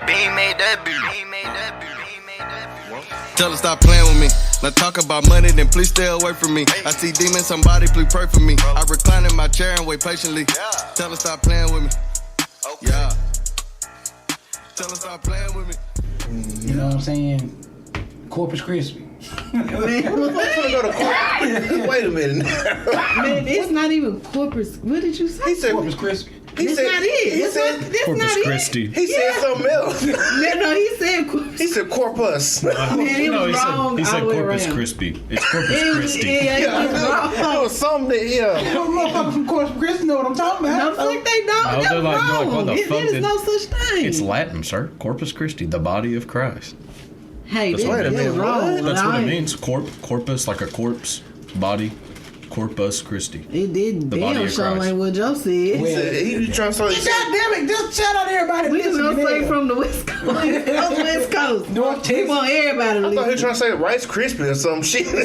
Bean made that beat. Tell her stop playing with me. Now talk about money, then please stay away from me. I see demons, somebody please pray for me. I recline in my chair and wait patiently. Tell her stop playing with me. Yeah. Tell her stop playing with me. You know what I'm saying? Corpus Christi. Man, wait a minute. Man, it's not even Corpus. What did you say? He said Corpus Christi. That's not it. That's Corpus not Christi. He said something else. No, he said Corpus. He said corpus. Man, he was wrong. He said all the way Corpus around. Christi. It's Corpus Christi. Yeah, he was wrong. It was something that, yeah. Those motherfuckers from Corpus Christi know what I'm talking No, about. fuck they don't. No, That's they're like, wrong. what the fuck There is did- no such thing. It's Latin, sir. Corpus Christi, the body of Christ. Hey, That's that what it was means. wrong. That's what it means. Corpus, like a corpse, body. Corpus Christi. It did The body damn of sure Christ. ain't what Joe said. He said, he was trying to say, God damn it, just shout out everybody. We just listening gonna say there. from the West Coast. West Coast. North We Texas. want everybody to I thought he was listen. trying to say Rice Krispie or some shit. For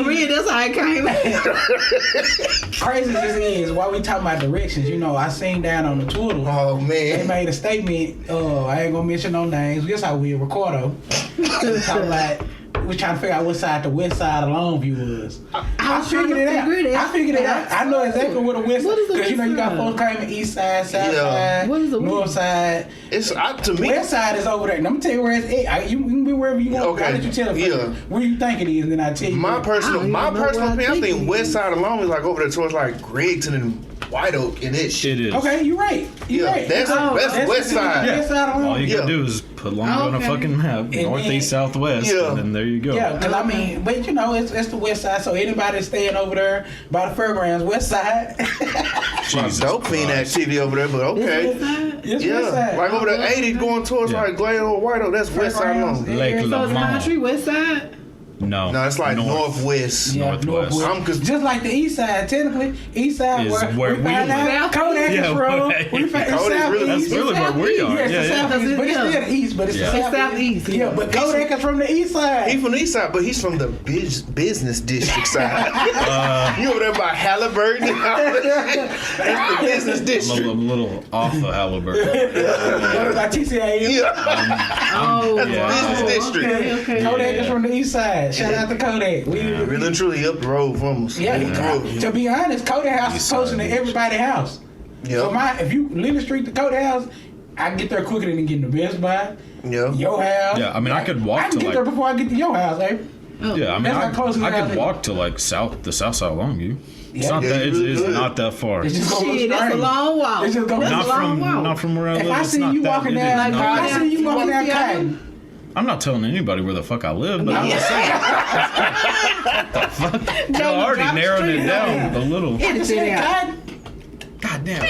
real, that's how it came out. Crazy as it is, while we talking about directions, you know, I seen down on the Twitter. Oh, They man. made a statement. I ain't gonna mention no names. Guess how we Ricardo. Talking about we trying to figure out what side the west side of Longview was. I figured it out. I figured it out. I know exactly where the west What is the because you know you got west folks claiming east side, south Yeah. side, What is the north west? side. It's to me. West side is over there. And I'm gonna tell you where it's at. You can be wherever you want. Okay. I'll let you tell it Yeah. first. Where you think it is, and then I tell you. My I don't personal even know where opinion, I I think think West it Side alone is like over there towards like Gregson and White Oak and that shit. It is. Okay, you're right. You're Yeah, right. that's West Side. West side alone. All you Yeah. gotta do is put Longview on a Okay. fucking map, And northeast, then- southwest, Yeah. and then there you go. Yeah, because I mean, but you know, it's the west side, so anybody staying over there by the fairgrounds, west side. Jesus Dope fiend Christ. activity over there, but okay. West side? It's Yeah, west side. like over the 80 going towards Yeah. like Glade or White Oak, that's West Side alone. Lake So it's Lamont. country, West side? No. No, it's like northwest. Yeah, Northwest. I'm cause Just like the east side, technically, east side Is where where we we find live. out Kodak is Yeah, from. right. We find Kodak it's really- southeast. That's really where we are. Yeah, it's Yeah, the yeah. southeast, but it's Yeah. still the east, but it's Yeah. the It's southeast. southeast, Yeah, yeah. but Kodak is from the east he side. from the east side, but he's from the business district side. You over there by Halliburton? That's the business I'm district. a little off of Halliburton. By TCAU. Yeah, Oh, Yeah. business wow. district. Okay. Kodak is from the east side. Shout out to Kodak. Really and truly up the road from us. Yeah, Yeah. to be honest, Kodak house is closer to everybody's house. So if you leave the street to Kodak house, I can get there quicker than getting to Best Buy, Yeah. your house. Yeah, I mean, I could walk I can to, get like- there before I get to your house, eh? Yeah, I mean, That's how close we I are could there. walk to like the south side of Longview. It's Yeah. not Yeah, that. you It's, really it's could. not that far. It's just gonna look Shit, that's a strange. long walk. It's just gonna That's Not a long from walk. not from where I live. If I it's see not you that, walking it is down, not- I see you walking down Yeah. Cotton. I'm not telling anybody where the fuck I live, but I'm just saying. You already drop the narrowed street it down down. a little. Edit it out. Cotton. God damn.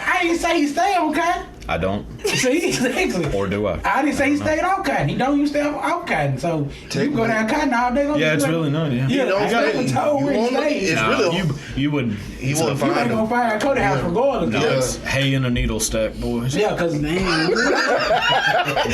I didn't say he stayed on Cotton. I don't, See, exactly. or do I? I didn't say he stayed on Cotton. He don't use stay on Cotton. So you go down Cotton all day long. Yeah, it's really not. Yeah. Yeah, don't I say- never told you where he won't- stayed. it's Nah, really- you would. You it's won't a- You find ain't him. gonna find a Kodak house regardless. No, Yeah. it's hay in a needle stack, boys. Yeah, because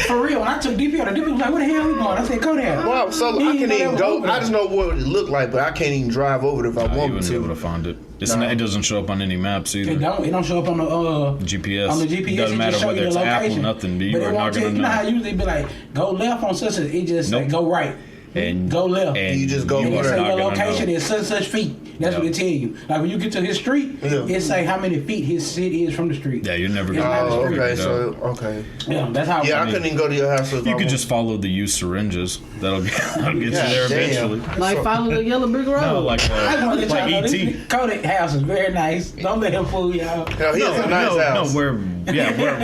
for real, when I took DP, the DP was like, where the hell we going? I said, Kodak. Wow, so I He can't ain't even never go. over I there. just know what it looked like, but I can't even drive over it if I You want wouldn't be able to. to find it. It's No. not, it doesn't show up on any maps either. It don't show up on the GPS. on the GPS. Doesn't it matter just show whether you it's the Apple, location. nothing. But You it are won't not tell gonna you know how know. usually be like, go left on such and it just say Nope. go right. And Go left. And You just go And over it there. say not your gonna location know. is such feet. That's Yeah. what it tell you. Like when you get to his street, Yeah. it say how many feet his city is from the street. Yeah, you're never It's gonna. not Oh, figure okay, it out. so okay. Yeah, that's how. Yeah, I mean, couldn't even go to your house if I You could want. just follow the used syringes. That'll get you God there damn. eventually. Like follow the yellow brick road. No, like I just want to let y'all know ET. this Kodak house is very nice. Don't let him fool y'all. No, he has a nice house. No,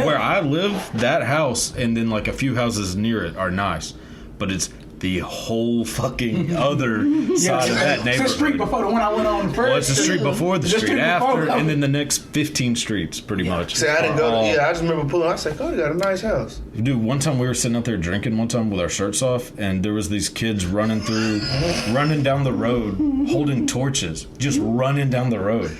where I live, that house and then like a few houses near it are nice, but it's the whole fucking other side of that It's the street neighborhood. before the one I went on first. Well, it's the street before, the The street street after, before. and then the next 15 streets, pretty much. See, I didn't go. All- Yeah, I just remember pulling. I said, "Oh, you got a nice house." Dude, one time we were sitting out there drinking one time with our shirts off, and there was these kids running down the road, holding torches, just running down the road.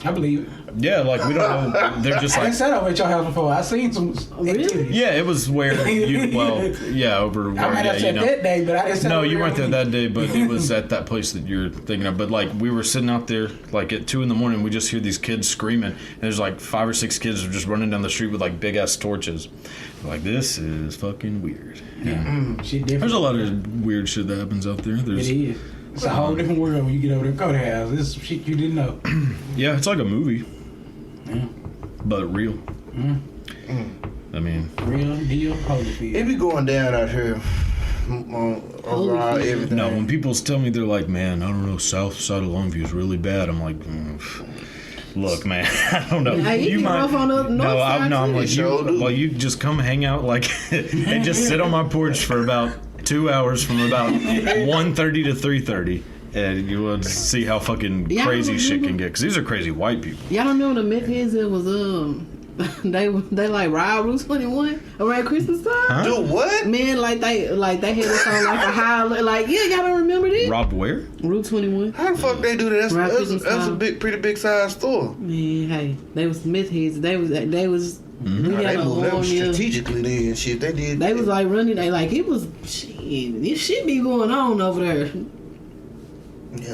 I believe it. Yeah, like we don't know. They're just I like. set up at your house before. I seen some activities. Yeah, it was where you. Well, yeah, over where. I might have said that day, but I didn't. No, you weren't there that day, but it was at that place that you're thinking of. But like we were sitting out there, like at 2 a.m, we just hear these kids screaming, and there's like 5 or 6 kids just running down the street with like big ass torches. Like this is fucking weird. Yeah. Shit different. There's a lot of weird shit that happens out there. There's, It is. It's a whole different world when you get over to Cody House. This is some shit you didn't know. Yeah, it's like a movie, but real. I mean, Real deal, Holyfield. It be going down out here. Around everything. no. When people tell me they're like, "Man, I don't know, South Side of Longview is really bad," I'm like, "Look, man, I don't know. Hey, you might." rough on the north side, I'm too. like, Sure do. well, you just come hang out like and just sit on my porch for about 2 hours from about 1:30 to 3:30. And you will see how fucking Yeah, crazy I shit remember. can get. Because these are crazy white people. Y'all don't know the meth heads that was they like ride Route 21 around Christmas time. Huh? Do what? Man, like they had us on like a high, like yeah, y'all don't remember this? Robbed where? Route 21. How the fuck they do that? Right, That's Christmas a time. pretty big size store. Man, hey, they was meth heads. They was. We They had a moved them warm year. strategically then. Shit, they did. They was like running. They like it was shit. This shit be going on over there.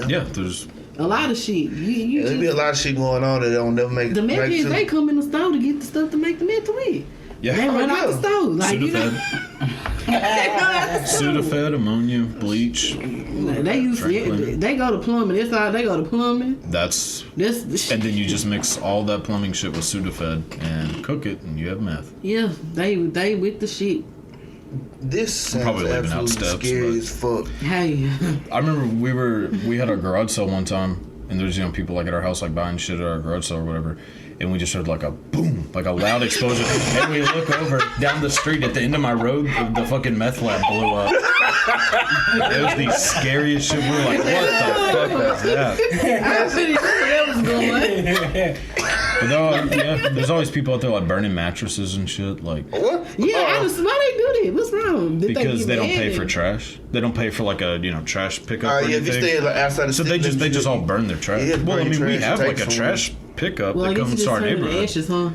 Yeah, there's. A lot of shit. You There'll be a just, lot of shit going on that don't never make the meth make heads, to- they come in the store to get the stuff to make the meth with. Yeah. They run out the yeah. store. Like you know, Sudafed, they run out the store. Sudafed, ammonia, bleach. They used Dry cleaner. they go to plumbing. That's how they go to plumbing. That's. This And then you just mix all that plumbing shit with Sudafed and cook it, and you have meth. yeah, they with the shit. This sounds probably leaving out absolutely steps, scary but- as fuck. Hey, I remember we had our garage sale one time, and there's people like at our house like buying shit at our garage sale or whatever, and we just heard like a boom, like a loud explosion, and we look over down the street at the end of my road, the fucking meth lab blew up. It was the scariest shit. We were like, what the fuck was that? I pretty sure that was going. But there's always people out there like burning mattresses and shit, like What? Yeah, why they do that? What's wrong? Did because get they don't mad pay for and- trash. They don't pay for like a trash pickup. Or Yeah, if you anything. stay like outside the So city they limits, just all burn their trash. Yeah, Well, I burn mean, we trash have and like a take trash pickup Well, I that guess you comes just to our turn into neighborhood. ashes, huh?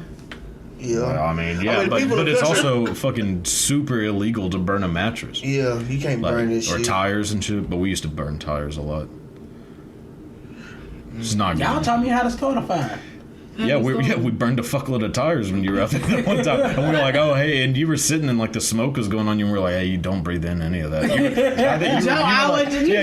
Yeah. Well, I mean, yeah, people but in it's the country- also fucking super illegal to burn a mattress. Yeah, you can't burn this or shit. tires and shit, but we used to burn tires a lot. It's not Y'all good. taught me how to start a fire. Yeah, we burned a fuckload of tires when you were out there that one time. And we were like, oh, hey, and you were sitting and like the smoke was going on you and we were like, hey, you don't breathe in any of that.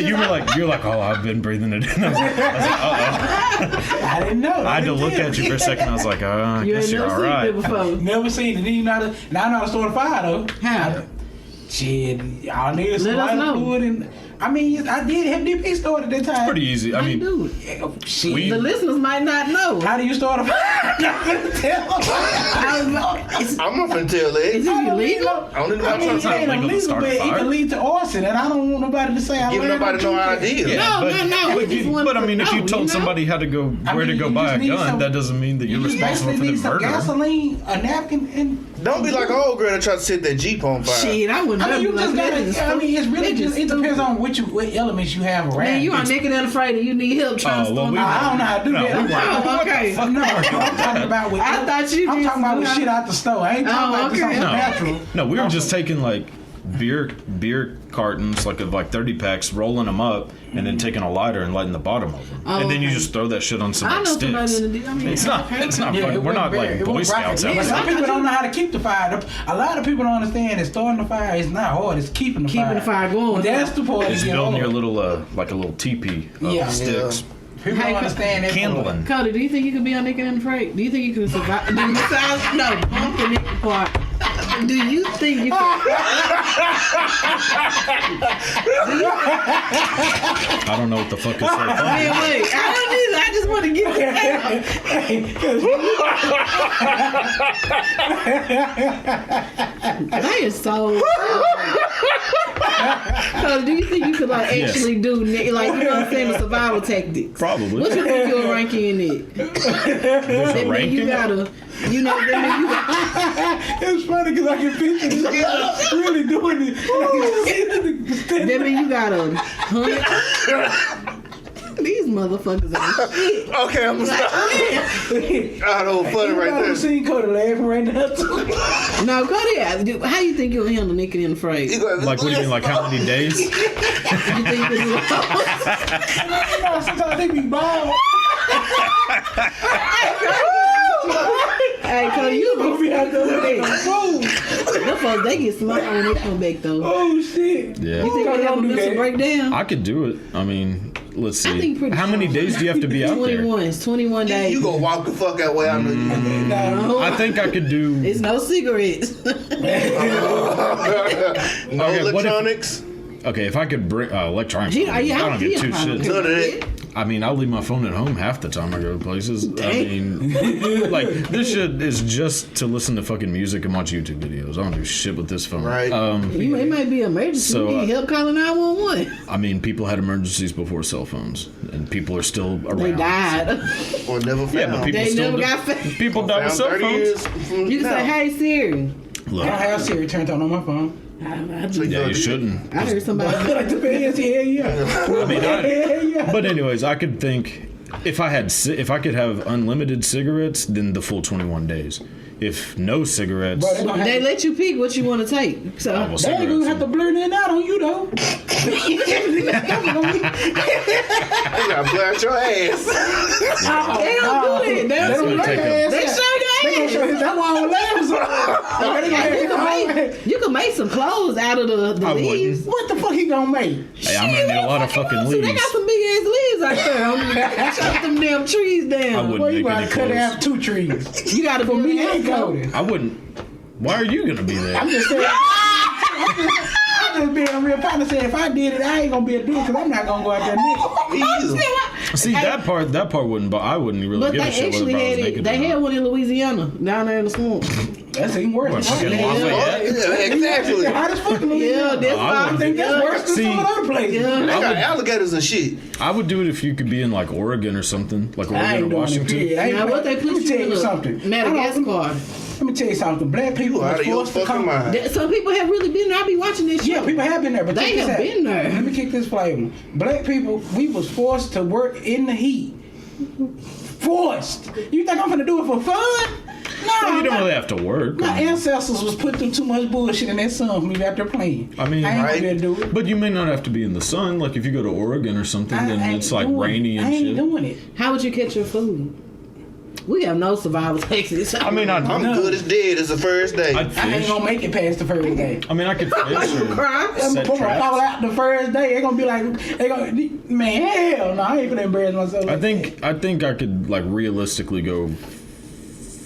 You were like, oh, I've been breathing it in. I was like, uh-oh. I didn't know. I had to look at you for a second. I was like, oh, I You guess ain't you're never all seen right. it before. Never seen it. Then you know how to, now I know how to start a fire though. How? Shit, y'all need some Let us lighter know. fluid and I mean I did have DP started that time. Pretty easy. I How you mean, do it? Shit. We- The listeners might not know. How do you start a fire? I'm gonna tell them. I'm not gonna tell that. Is it illegal? I don't know I mean, about it not ain't legal to illegal, start but a it fire. can lead to arson, and I don't want nobody to say I Give learned nobody no how to do idea. No, but we just want I to mean, if know, you told somebody how to go, where to mean, go you buy just a need gun, some- that doesn't mean that you're You responsible basically for the need some murder. gasoline, a napkin, and Don't be like an old girl that tried to set that Jeep on fire. Shit, I wouldn't I mean, never you be like just that. gotta. It's I mean, it's really stupid. just. It depends on what elements you have around. Man, you are It's- naked and afraid and you need help trying to well, storm we- the I don't know how to do No, that. we weren't. Oh, okay. No, I'm talking about with. I thought you I'm just talking about with knew how- shit out the store. I ain't talking about okay. something No, natural. no, we were just taking like beer cartons, like of like 30 packs, rolling them up, and then taking a lighter and lighting the bottom of them, Oh, and then you okay. just throw that shit on some I like know somebody sticks. in the I mean, It's not. okay. It's not. Yeah, Fucking, it we're wasn't not very- like it Boy wasn't Scouts rocket. out Yeah, there. some people don't know how to keep the fire. A lot of people don't understand that starting the fire is not hard. It's keeping the fire. Keeping the fire going. That's the part. Just that get building hard. your little like a little teepee of Yeah. sticks, People Hey, don't understand that. part. kindling. Cody, do you think you could be on naked and afraid? Do you think you could survive? No, bump the naked part. Do you think you could? I don't know what the fuck is so funny. Wait, I don't either. I just want to get That is so. Cody, do you think you could like Yes. actually do like you know what I'm saying the survival tactics? Probably. What you think your ranking in it? There's That a mean ranking. you gotta, you know, that mean you gotta. It's funny because I can picture this guy really doing it. That mean you gotta hunt. These motherfuckers are shit. Okay, I'm gonna stop. I don't funny right there. You seen Cody laughing right now too. No, Cody, how you think you'll handle Naked and Afraid? Like, what do you mean, like how many days? You think you'll do Sometimes they be bald. Hey, Cody, you gonna be out there with that. Them folks, they get smart when they come back, though. Oh, shit. Yeah. You think they have a mental breakdown? I could do it. I mean, let's I see. think pretty How many strong. days do you have to be out there? 21. It's 21 days. You gonna walk the fuck out way out there. No, I think I could do. it's no cigarettes. No Okay, electronics. Okay, if I could bring electronics, Gee, I don't get two probably shit. None of that. I mean, I'll leave my phone at home half the time I go to places. I mean, like, this shit is just to listen to fucking music and watch YouTube videos. I don't do shit with this phone. Right. It might be an emergency. So, you need help calling 911. I mean, people had emergencies before cell phones, and people are still around. They died. Or never found. Yeah, but people They still never got found. people die with Found cell 30 phones. years from You can say, now. hey, Siri. Look, I don't have Siri turned on my phone. yeah, you shouldn't. I heard somebody. Like the fans, yeah. I mean, Yeah. but anyways, I could think if I could have unlimited cigarettes, then the full 21 days. If no cigarettes, Bro, they gonna They have, let you pick what you want to take. So I will they ain't cigarettes. gonna have to blur that out on you though. They gotta blast your ass. they don't do that. They don't do gonna take that. a- They show They gonna their show ass. his. That's why all the lambs are. You can make some clothes out of the I leaves. What the fuck he gonna make? Hey, I'm gonna need a lot of fucking So they leaves. got some big ass leaves out there. Chop them damn trees down. I wouldn't Well, you make gotta any cut clothes. out 2 trees. You got to For me and go. Cody. I wouldn't. Why are you gonna be there? I'm just saying. I'm just being a real partner. Saying if I did it, I ain't gonna be able to do it because I'm not gonna go out there naked. Me either. See, that part wouldn't. But I wouldn't really But give they a shit whether actually I was had it. naked. They or had not. one in Louisiana, down there in the swamp. That's even worse. What, fucking Yeah. Lafayette? Yeah, exactly. Hot as fuck. Yeah, that's I why I wouldn't. think That's that's worse than See, some of the other places. Yeah. They got would- alligators and shit. I would do it if you could be in like Oregon or something, like I Oregon ain't or doing it. Washington. Period. I ain't- Now what they let put me you tell in you a something. Madagascar. Let me tell you something. Black people You out was of your forced to fucking come. mind. Some people have really been there. I be watching this Yeah, shit. people have been there, but They check this have out. been there. Let me kick this flavor. Black people, we was forced to work in the heat. Forced. You think I'm gonna do it for fun? No. Well, you don't really have to work. My ancestors was put through too much bullshit in that sun for me out there playing. I mean, I ain't right. gonna be able to do it. But you may not have to be in the sun. Like if you go to Oregon or something, I then ain't it's like doing rainy it. and I ain't shit. doing it. How would you catch your food? We have no survival techniques. I mean, I'm good as dead as the first day. I'd I ain't fish. gonna make it past the first day. I mean, I could fish or I'm set gonna fall traps. out the first day. They gonna be like, they gonna, man, hell no, I ain't gonna embarrass myself. I like think I could like realistically go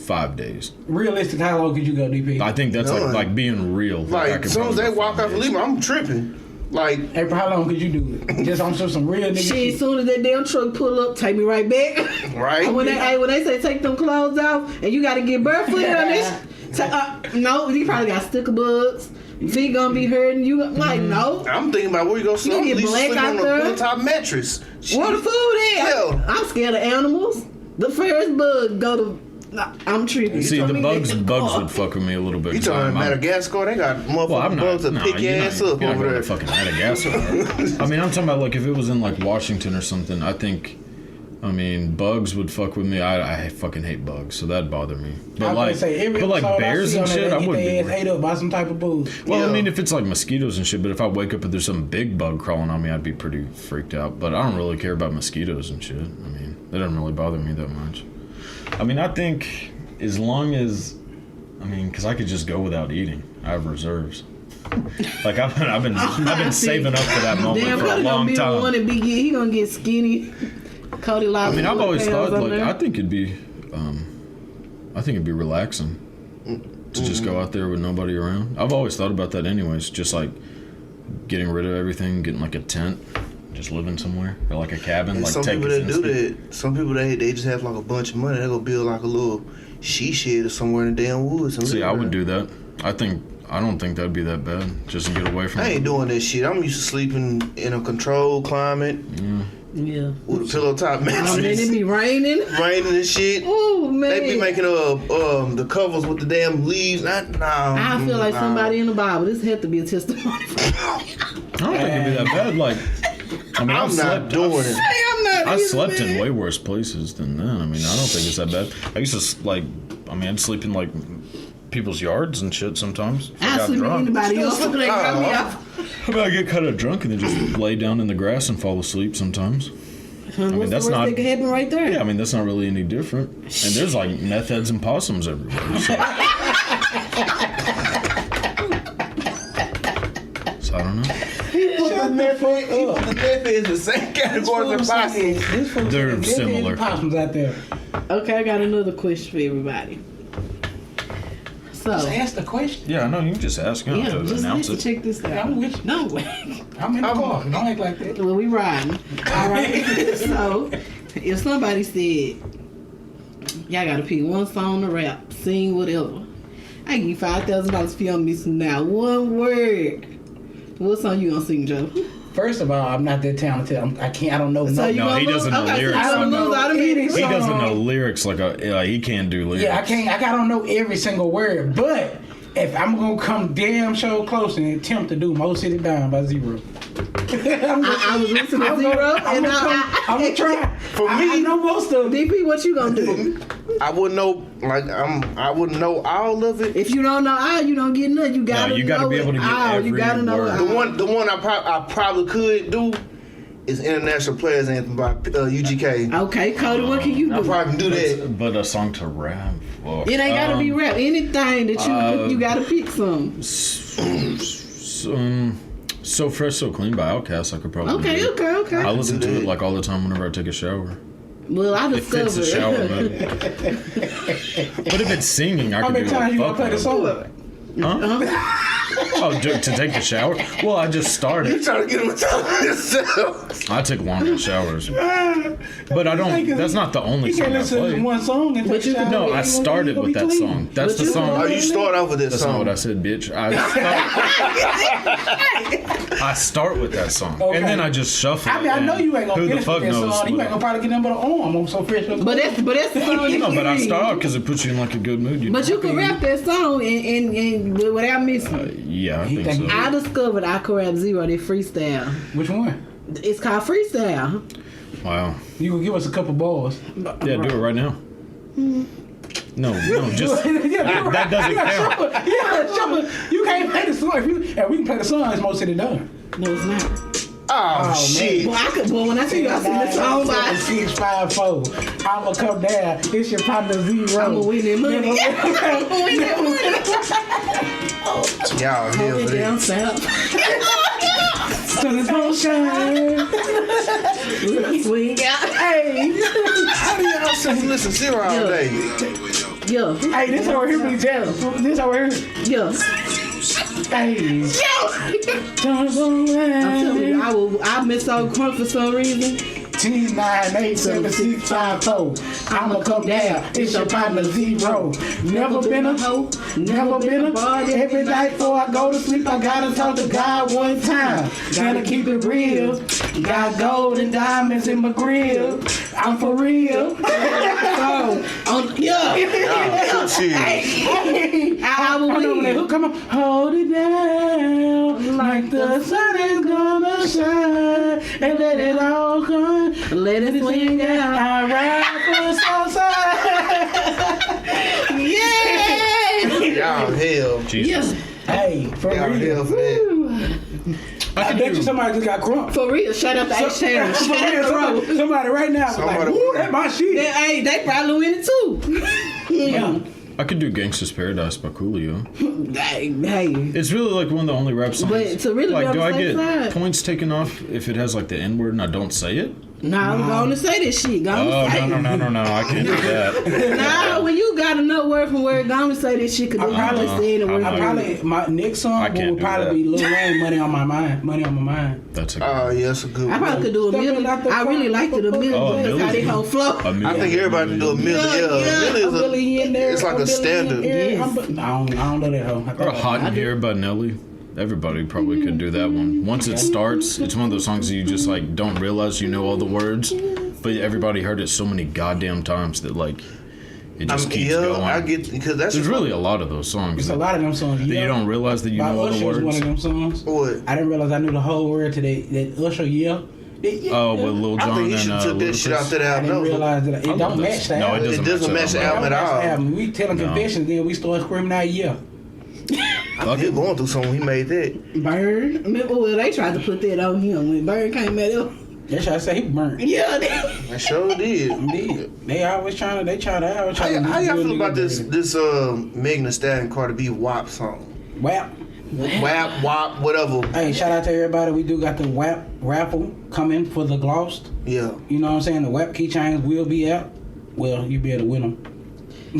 5 days. that. Realistic, how long could you go, DP? I think that's None. like being real. I Like, could as soon as probably they go walk 5 off and days. leave, I'm tripping. Like, April, how long could you do it? Just on some real nigga Shit, shit. as soon as that damn truck pull up, take me right back. right? when they say take them clothes off and you got to get barefooted on this, no, you probably got sticker bugs. Feet gonna be hurting you. Like no, I'm thinking about where you gonna sleep. You At get least black sleep out on there. the top mattress. where the food is? Yeah. I'm scared of animals. The first bug go to. I'm tripping. See, You the told me bugs that- would fuck with me a little bit. You 'cause talking I'm- Madagascar? They got motherfucking Well, I'm not. bugs that No, pick your you're ass not, up you're not over going there. to fucking Madagascar. I mean, I'm talking about like if it was in like Washington or something. I think, I mean, bugs would fuck with me. I fucking hate bugs, so that'd bother me. But I was like, gonna say, every but like episode bears see and on shit, there, I they wouldn't get be. their ass ate up by some type of booze. Well, Yeah. I mean, if it's like mosquitoes and shit, but if I wake up and there's some big bug crawling on me, I'd be pretty freaked out. But I don't really care about mosquitoes and shit. I mean, they don't really bother me that much. I mean, I think as long as, I mean, because I could just go without eating. I have reserves. Like I've been saving up for that moment Damn, for a Cody long gonna be the one time. to be. He gonna get skinny. Cody I lost. mean, I've always thought pounds like on I there. think it'd be, I think it'd be relaxing to just go out there with nobody around. I've always thought about that, anyways. Just like getting rid of everything, getting like a tent, just living somewhere or like a cabin. And Like some take people a that fence do view. that, some people they just have like a bunch of money. They go build like a little she shed or somewhere in the damn woods. And See, live I would there. do that. I don't think that'd be that bad. Just to get away from. I ain't doing that shit. I'm used to sleeping in a controlled climate Yeah. with a pillow top I mean, mattress, it be raining. raining and shit. Oh man. They be making the covers with the damn leaves. I feel like somebody in the Bible. This had to be a testimony. I don't think it'd be that bad. Like, I mean, I'm not doing it. Hey, I'm not. I slept in way worse places than that. I mean, I don't think it's that bad. I used to I'd sleep in like people's yards and shit sometimes. I sleep in anybody else. So they cut me off. I get kind of drunk and then just lay down in the grass and fall asleep sometimes. What's that's the worst not. that could happen right there? Yeah, I mean that's not really any different. And there's like meth heads and possums everywhere. So, I don't know. The meth is the same category as possums. They're similar. Possums out there. Okay, I got another question for everybody. Just ask the question. Yeah, I know. You can just ask. You don't have to just announce it. check this out. I'm with you. No. I'm in the car. Don't act like that. Well, we riding. All right. So, if somebody said, y'all got to pick one song to rap, sing, whatever, I give you $5,000 for you missing now. One word. What song you gonna sing, Joe? First of all, I'm not that talented. I don't know. So nothing. you No, gonna he doesn't know okay, lyrics. So I don't lose all the meetings. He doesn't know lyrics he can't do lyrics. Yeah, I can't. I don't know every single word, but if I'm gonna come damn show close and attempt to do Mo City Down by Zero. I was listening to Zero, and I'm gonna try. For me, I know most of them. DP, what you gonna do? I wouldn't know. I wouldn't know all of it. If you don't know all, you don't get nothing. You gotta. you gotta know be able to get all. every You gotta know word. all. The one I probably could do is International Players Anthem by UGK. Okay, Cody, what can you I do? probably can do that. But a song to rap. Fuck. It ain't gotta be rap. Anything that you gotta pick some. So Fresh, So Clean by Outkast, I could probably do. Okay. I listen to it like all the time whenever I take a shower. Well, I It fits discovered. the shower mode. But if it's singing, I How can many do times you like gonna play the fuck song? Huh? Oh, to take the shower? Well, I just You started. trying to get him to tell yourself. I take longer showers. But I don't, that's not the only You song can't I listen to play. one song and But take you a can- shower. No, I started with that song. That's But the you song. Oh, you start off with this That's song. not what I said, bitch. I start with that song. Okay. And then I just shuffle. I mean, I know you ain't gonna Who the finish fuck with that knows? song. You ain't gonna probably get nothing but an arm on So Fresh. But that's the song you No, can but I read. start out because it puts you in like a good mood. But you can rap that song and without missing. Yeah, I He think think so. I discovered I could rap Zero, they freestyle. Which one? It's called freestyle. Wow. You gonna give us a couple bars? Yeah, do it right now. No, just that doesn't count. Yeah, you can't play the song. If we can play the song, it's most of it done. No, it's not. Oh, shit. Well, I could. Well, when I see you, I see the song by. 654. I'ma come down. It's your partner Zero. I'ma win that money. I'ma win that money. Y'all here for Down this. south. Sun is gonna shine. Swing out. Hey, How do y'all sit and listen to Zero all day? Yeah. hey, this over here be jealous. This over here. Yeah. Hey, I'm telling you, I miss out crunk for some reason. T98765. I'ma come down. It's your partner Zero. Never been a hoe. Never been a party. Every night before I go to sleep, I gotta talk to God one time. Gotta keep it real. Got gold and diamonds in my grill. I'm for real. Yeah. Y'all, shit. I will win. Come on, hold it down like the sun is gonna shine and let it all come. Let it swing out. I ride for Southside. Yeah. Y'all hell. Jesus. Hey, for Y'all real. hell for that. I I can bet you do. somebody just got crunk. For real. Shut up the H-Town. For Shut real, up the road. somebody right now was like, Somebody- woo, that's my shit. Hey, they probably win it too. Yeah. I could do Gangsta's Paradise by Coolio. Hey. It's really like one of the only rap songs. But to really like, be do on I the get same side. points taken off if it has like the N word and I don't say it? Nah, I'm going to say this shit. Oh, Gonna say no, I can't do that. Nah, when you got to know word from word, gonna say this shit. Cause I they probably probably saying it word I for probably word. my next I song can't would do probably that. be Lil Wayne, Money on My Mind. Money on My Mind. That's a good Oh, yeah, that's a good I one. probably could do a Stepping million. out the I really liked it a million. Oh, a That's how they million. whole flow. A million. I think everybody can do a million. Yeah, Yeah, a million is a, it's like a standard. Yes. I don't know that hoe. Or Hot in Here by Nelly. Everybody probably could do that one. Once it starts, it's one of those songs that you just like don't realize you know all the words, but everybody heard it so many goddamn times that like it just keeps going. I get because that's There's really a lot of those songs It's a that, lot of them songs. that you don't realize that you By know all the Usher was one of words. them songs. What? I didn't realize I knew the whole word to that Usher, yeah. Oh, with Lil Jon I think he should and took that shit out that I album. didn't No, realize that it don't match that. No, album. it doesn't match the the album at all. Album. We telling confessions, then we start screaming out, yeah. I think he going through something. He made that. Bird. Remember when they tried to put that on him when Bird came at him? That's why I say he burnt. Yeah. I sure did. Indeed. They always trying to How y'all feel about this Megan Thee Stallion Cardi B WAP song? WAP. WAP, whatever. Hey, shout out to everybody. We do got the WAP raffle coming for the Glossed. Yeah. You know what I'm saying? The WAP keychains will be out. Well, you'll be able to win them.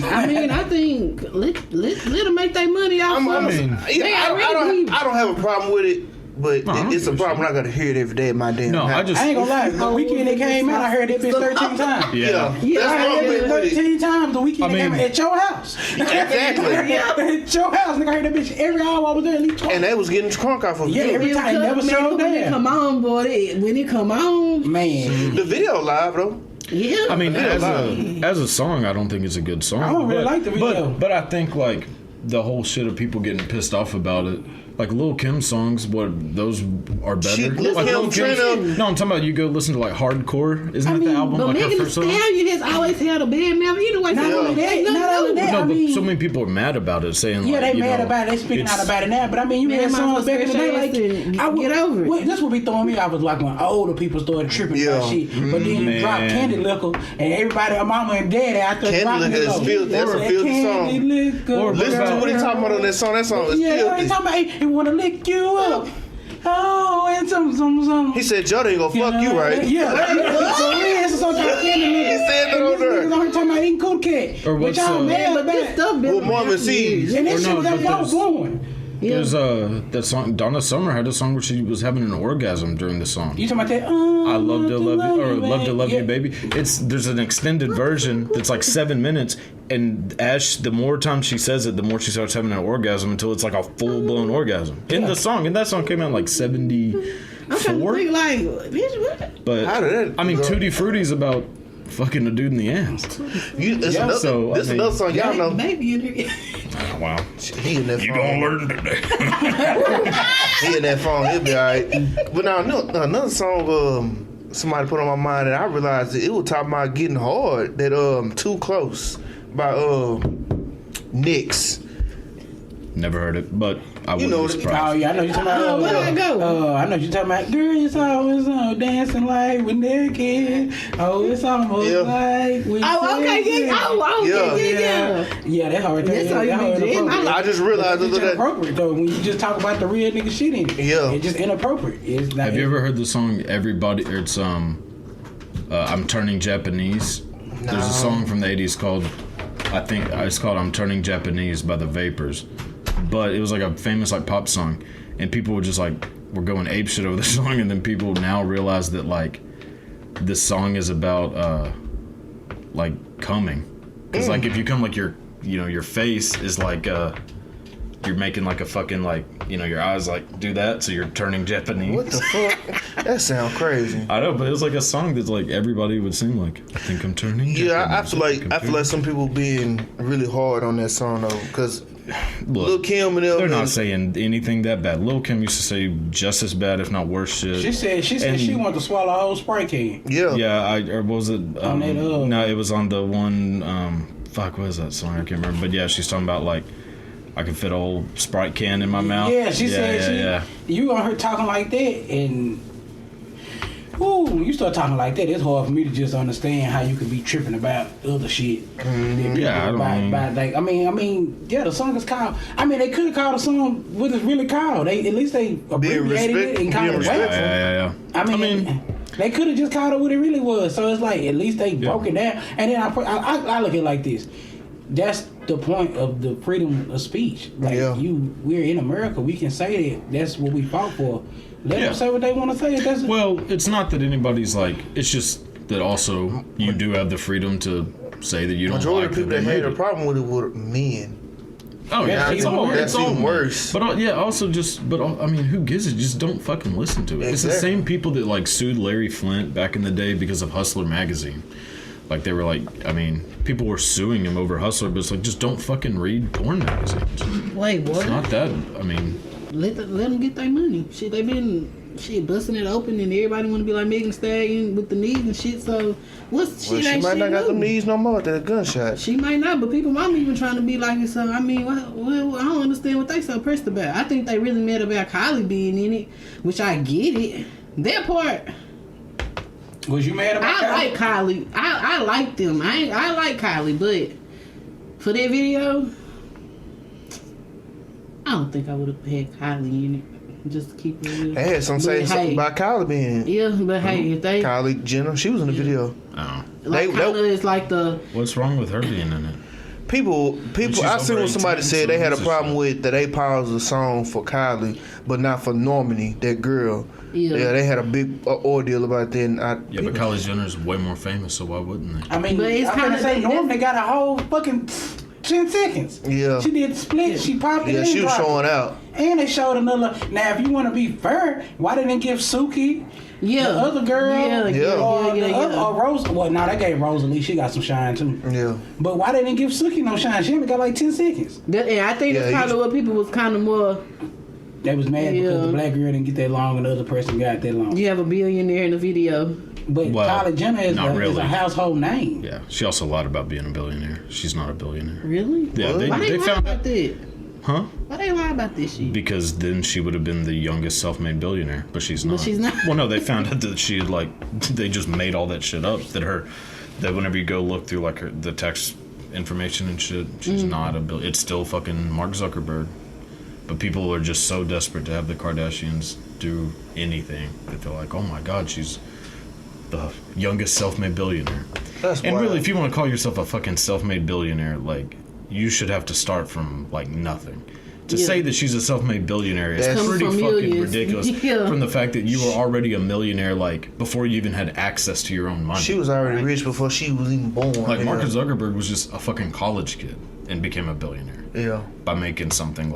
I mean, I think let them make their money off of it. I don't have a problem with it, but No, it's a problem. I gotta hear it every day at my damn No, house. I ain't gonna lie. The weekend it came out, I heard that bitch 13 times. Yeah. Yeah, I That's heard what that bitch I'm with it. 13 times the weekend it came out at your house. Exactly. At your house, nigga. I heard that bitch every hour I was there at least twice. And they was getting crunk off of Yeah, it. every time. Never showed when it down. come on, boy. When it come on, Man. The video live though. yeah. I mean, as a song, I don't think it's a good song. I don't really like the video. But I think like the whole shit of people getting pissed off about it. Like Lil Kim's songs, those are better. Lil like Kim Trina- No, I'm talking about you go listen to like Hardcore. Isn't it the album but like her Megan Thee first song? Stallion has always had a bad mouth. Anyway, Not only that, not only that, No, I but mean, so many people are mad about it, saying yeah, like, they you mad know, about it. They speaking it's- out about it now. But I mean, you Man, had might songs as well back in the day, stretch like your ass and get over it. This would be throwing me off was like when older people started tripping Yeah. about shit. But then you drop Man. Candy Liquor, and everybody, mama and daddy out there Candy dropping Liquor it is low. filthy. That's a That filthy Candy song. Liquor, Or Listen to what he talking about on that song. That song is Yeah, filthy. he talking about he wanna lick you up. Oh, and some. He said, Joe ain't gonna fuck you, right? Yeah. So we had some song called Candy Liquor. He said that on And there. these niggas on here talking about eating cool cat. Or But what's, y'all mad but about this it. stuff been Well, Marvin around for Seas. years. And that Or shit no, was but like y'all there's- blowing. There's that song. Donna Summer had a song where she was having an orgasm during the song. You talking about that? I love to love you, or baby. love to love Yeah. you, baby. There's an extended version that's like 7 minutes, and the more time she says it, the more she starts having an orgasm until it's like a full blown orgasm in the song. And that song came out in like I'm trying to 74. think like, bitch, what? But How did that I mean, go? Tutti Frutti's about fucking a dude in the ass. This Yeah, another, so, I this mean- another song y'all know. Maybe in here. Oh, wow, He in that phone. learn today. He in that phone. He'll be alright. But now another song somebody put on my mind, and I realized that it was talking about getting hard. That Too Close by Nyx. Never heard it, but I wouldn't know be the- Oh surprised. yeah, I know you talking about. Where'd I go? I know you talking about. Girl, it's always dancing like when they're kids. Oh, it's almost Yeah. like when. Oh, okay, yeah. Yeah. Yeah, that's hard. That's how you be jamming. I just realized It's the other day. inappropriate though when you just talk about the real nigga shit in it. Yeah. it's just inappropriate. It's not. Have you ever heard the song "Everybody"? Or it's I'm Turning Japanese. There's a song from the '80s called, I think it's called "I'm Turning Japanese" by the Vapors, but it was like a famous like pop song, and people were just like were going ape shit over the song, and then people now realize that like this song is about like coming, because like if you come like your face is like you're making like a fucking like your eyes like do that, so you're turning Japanese. What the fuck? That sound crazy. I know, but it was like a song that's like everybody would sing like, I think I'm turning. Yeah, I Japanese. feel like some people being really hard on that song though, because Look, Lil Kim and them. they're not saying anything that bad. Lil Kim used to say just as bad, if not worse shit. She said And- she wanted to swallow a whole Sprite can. Yeah. Yeah, or was it? On that, no, it was on the one. Fuck, what is that song? I can't remember. But yeah, she's talking about like, I can fit a whole Sprite can in my mouth. Yeah, she said yeah. you on her talking like that, and when you start talking like that, it's hard for me to just understand how you could be tripping about other shit. Yeah, I mean, yeah, the song is called. I mean, they could have called the song what it's really called. At least they abbreviated it and called it rap. Yeah. I mean, they could have just called it what it really was. So it's like at least they broke it down. And then I look at it like this. That's the point of the freedom of speech. Like we're in America. We can say that. That's what we fought for. Let them say what they want to say. Well, it's not that anybody's like. It's just that also you do have the freedom to say that you don't Majority like of people that that they had made a it. problem with it were men. Oh yeah, That's even men. worse. But also I mean, who gives it? Just don't fucking listen to it. It's the Exactly. same people that like sued Larry Flint back in the day because of Hustler magazine. Like they were like, I mean, people were suing him over Hustler, but it's like just don't fucking read porn magazines. Wait, what? It's not that. I mean, Let them get their money. Shit, they been shit busting it open, and everybody want to be like Megan Thee Stallion with the knees and shit. So what's Well, shit? she Ain't might shit not got new. them knees no more. That gunshot. She might not, but people mama even trying to be like it. So I mean, well, I don't understand what they so pressed about. I think they really mad about Kylie being in it, which I get it. That part. Was you mad about I like Kylie. I like them. I like Kylie, but for that video, I don't think I would have had Kylie in it. Just to keep it real. They had some But saying something hey, about Kylie being. Yeah, but hey, if they Kylie Jenner, she was in the video. Oh. like Kyla is like the What's wrong with her being in it? People. she's I seen over what somebody 18, said they had a so problem it's with that they paused the song for Kylie, but not for Normani, that girl. Yeah. Yeah, they had a big ordeal about that. And Yeah, but Kylie Jenner's way more famous, so why wouldn't they? I mean, But it's I'm gonna kinda- say that- Norm, they got a whole fucking 10 seconds. Yeah. She did the split. She popped it yeah, in. she was dropped it. showing out. And they showed another. Now, if you want to be fair, why didn't they give Suki, yeah the other girl, yeah or Rose? Well, no, they gave Rosalie. She got some shine too. Yeah. But why didn't they give Suki no shine? She only got like 10 seconds. And I think that's Yeah, probably what people was kind of more. They was mad because Yeah. the black girl didn't get that long and the other person got that long. You have a billionaire in the video. But Well, Kylie Jenner is not a really. household name. Yeah, she also lied about being a billionaire. She's not a billionaire. Really? Yeah, What? Why they they lie found about that? Huh? Why they lie about this shit? Because then she would have been the youngest self-made billionaire, but she's not. But she's not. Well, no, they found out that she had they just made all that shit up. That whenever you go look through the tax information and shit, she's not a bill. It's still fucking Mark Zuckerberg. But people are just so desperate to have the Kardashians do anything that they're like, oh my god, she's the youngest self-made billionaire. That's And wild. really, if you want to call yourself a fucking self-made billionaire, you should have to start from nothing. To Yeah. say that she's a self-made billionaire is That's- pretty Comes from fucking millions. ridiculous. Yeah. From the fact that you were already a millionaire before you even had access to your own money. She was already rich before she was even born. Mark yeah. Zuckerberg was just a fucking college kid and became a billionaire Yeah. by making something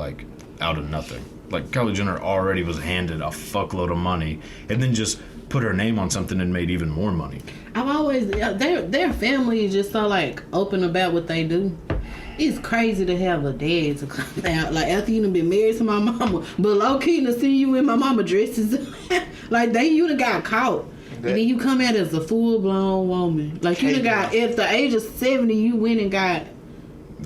out of nothing. Kylie Jenner already was handed a fuckload of money and then just put her name on something and made even more money. I've always their family is just so open about what they do. It's crazy to have a dad to come out after you done been married to my mama, but low key to see you in my mama dresses, you done got caught. And then you come out as a full blown woman. You done got at the age of 70, you went and got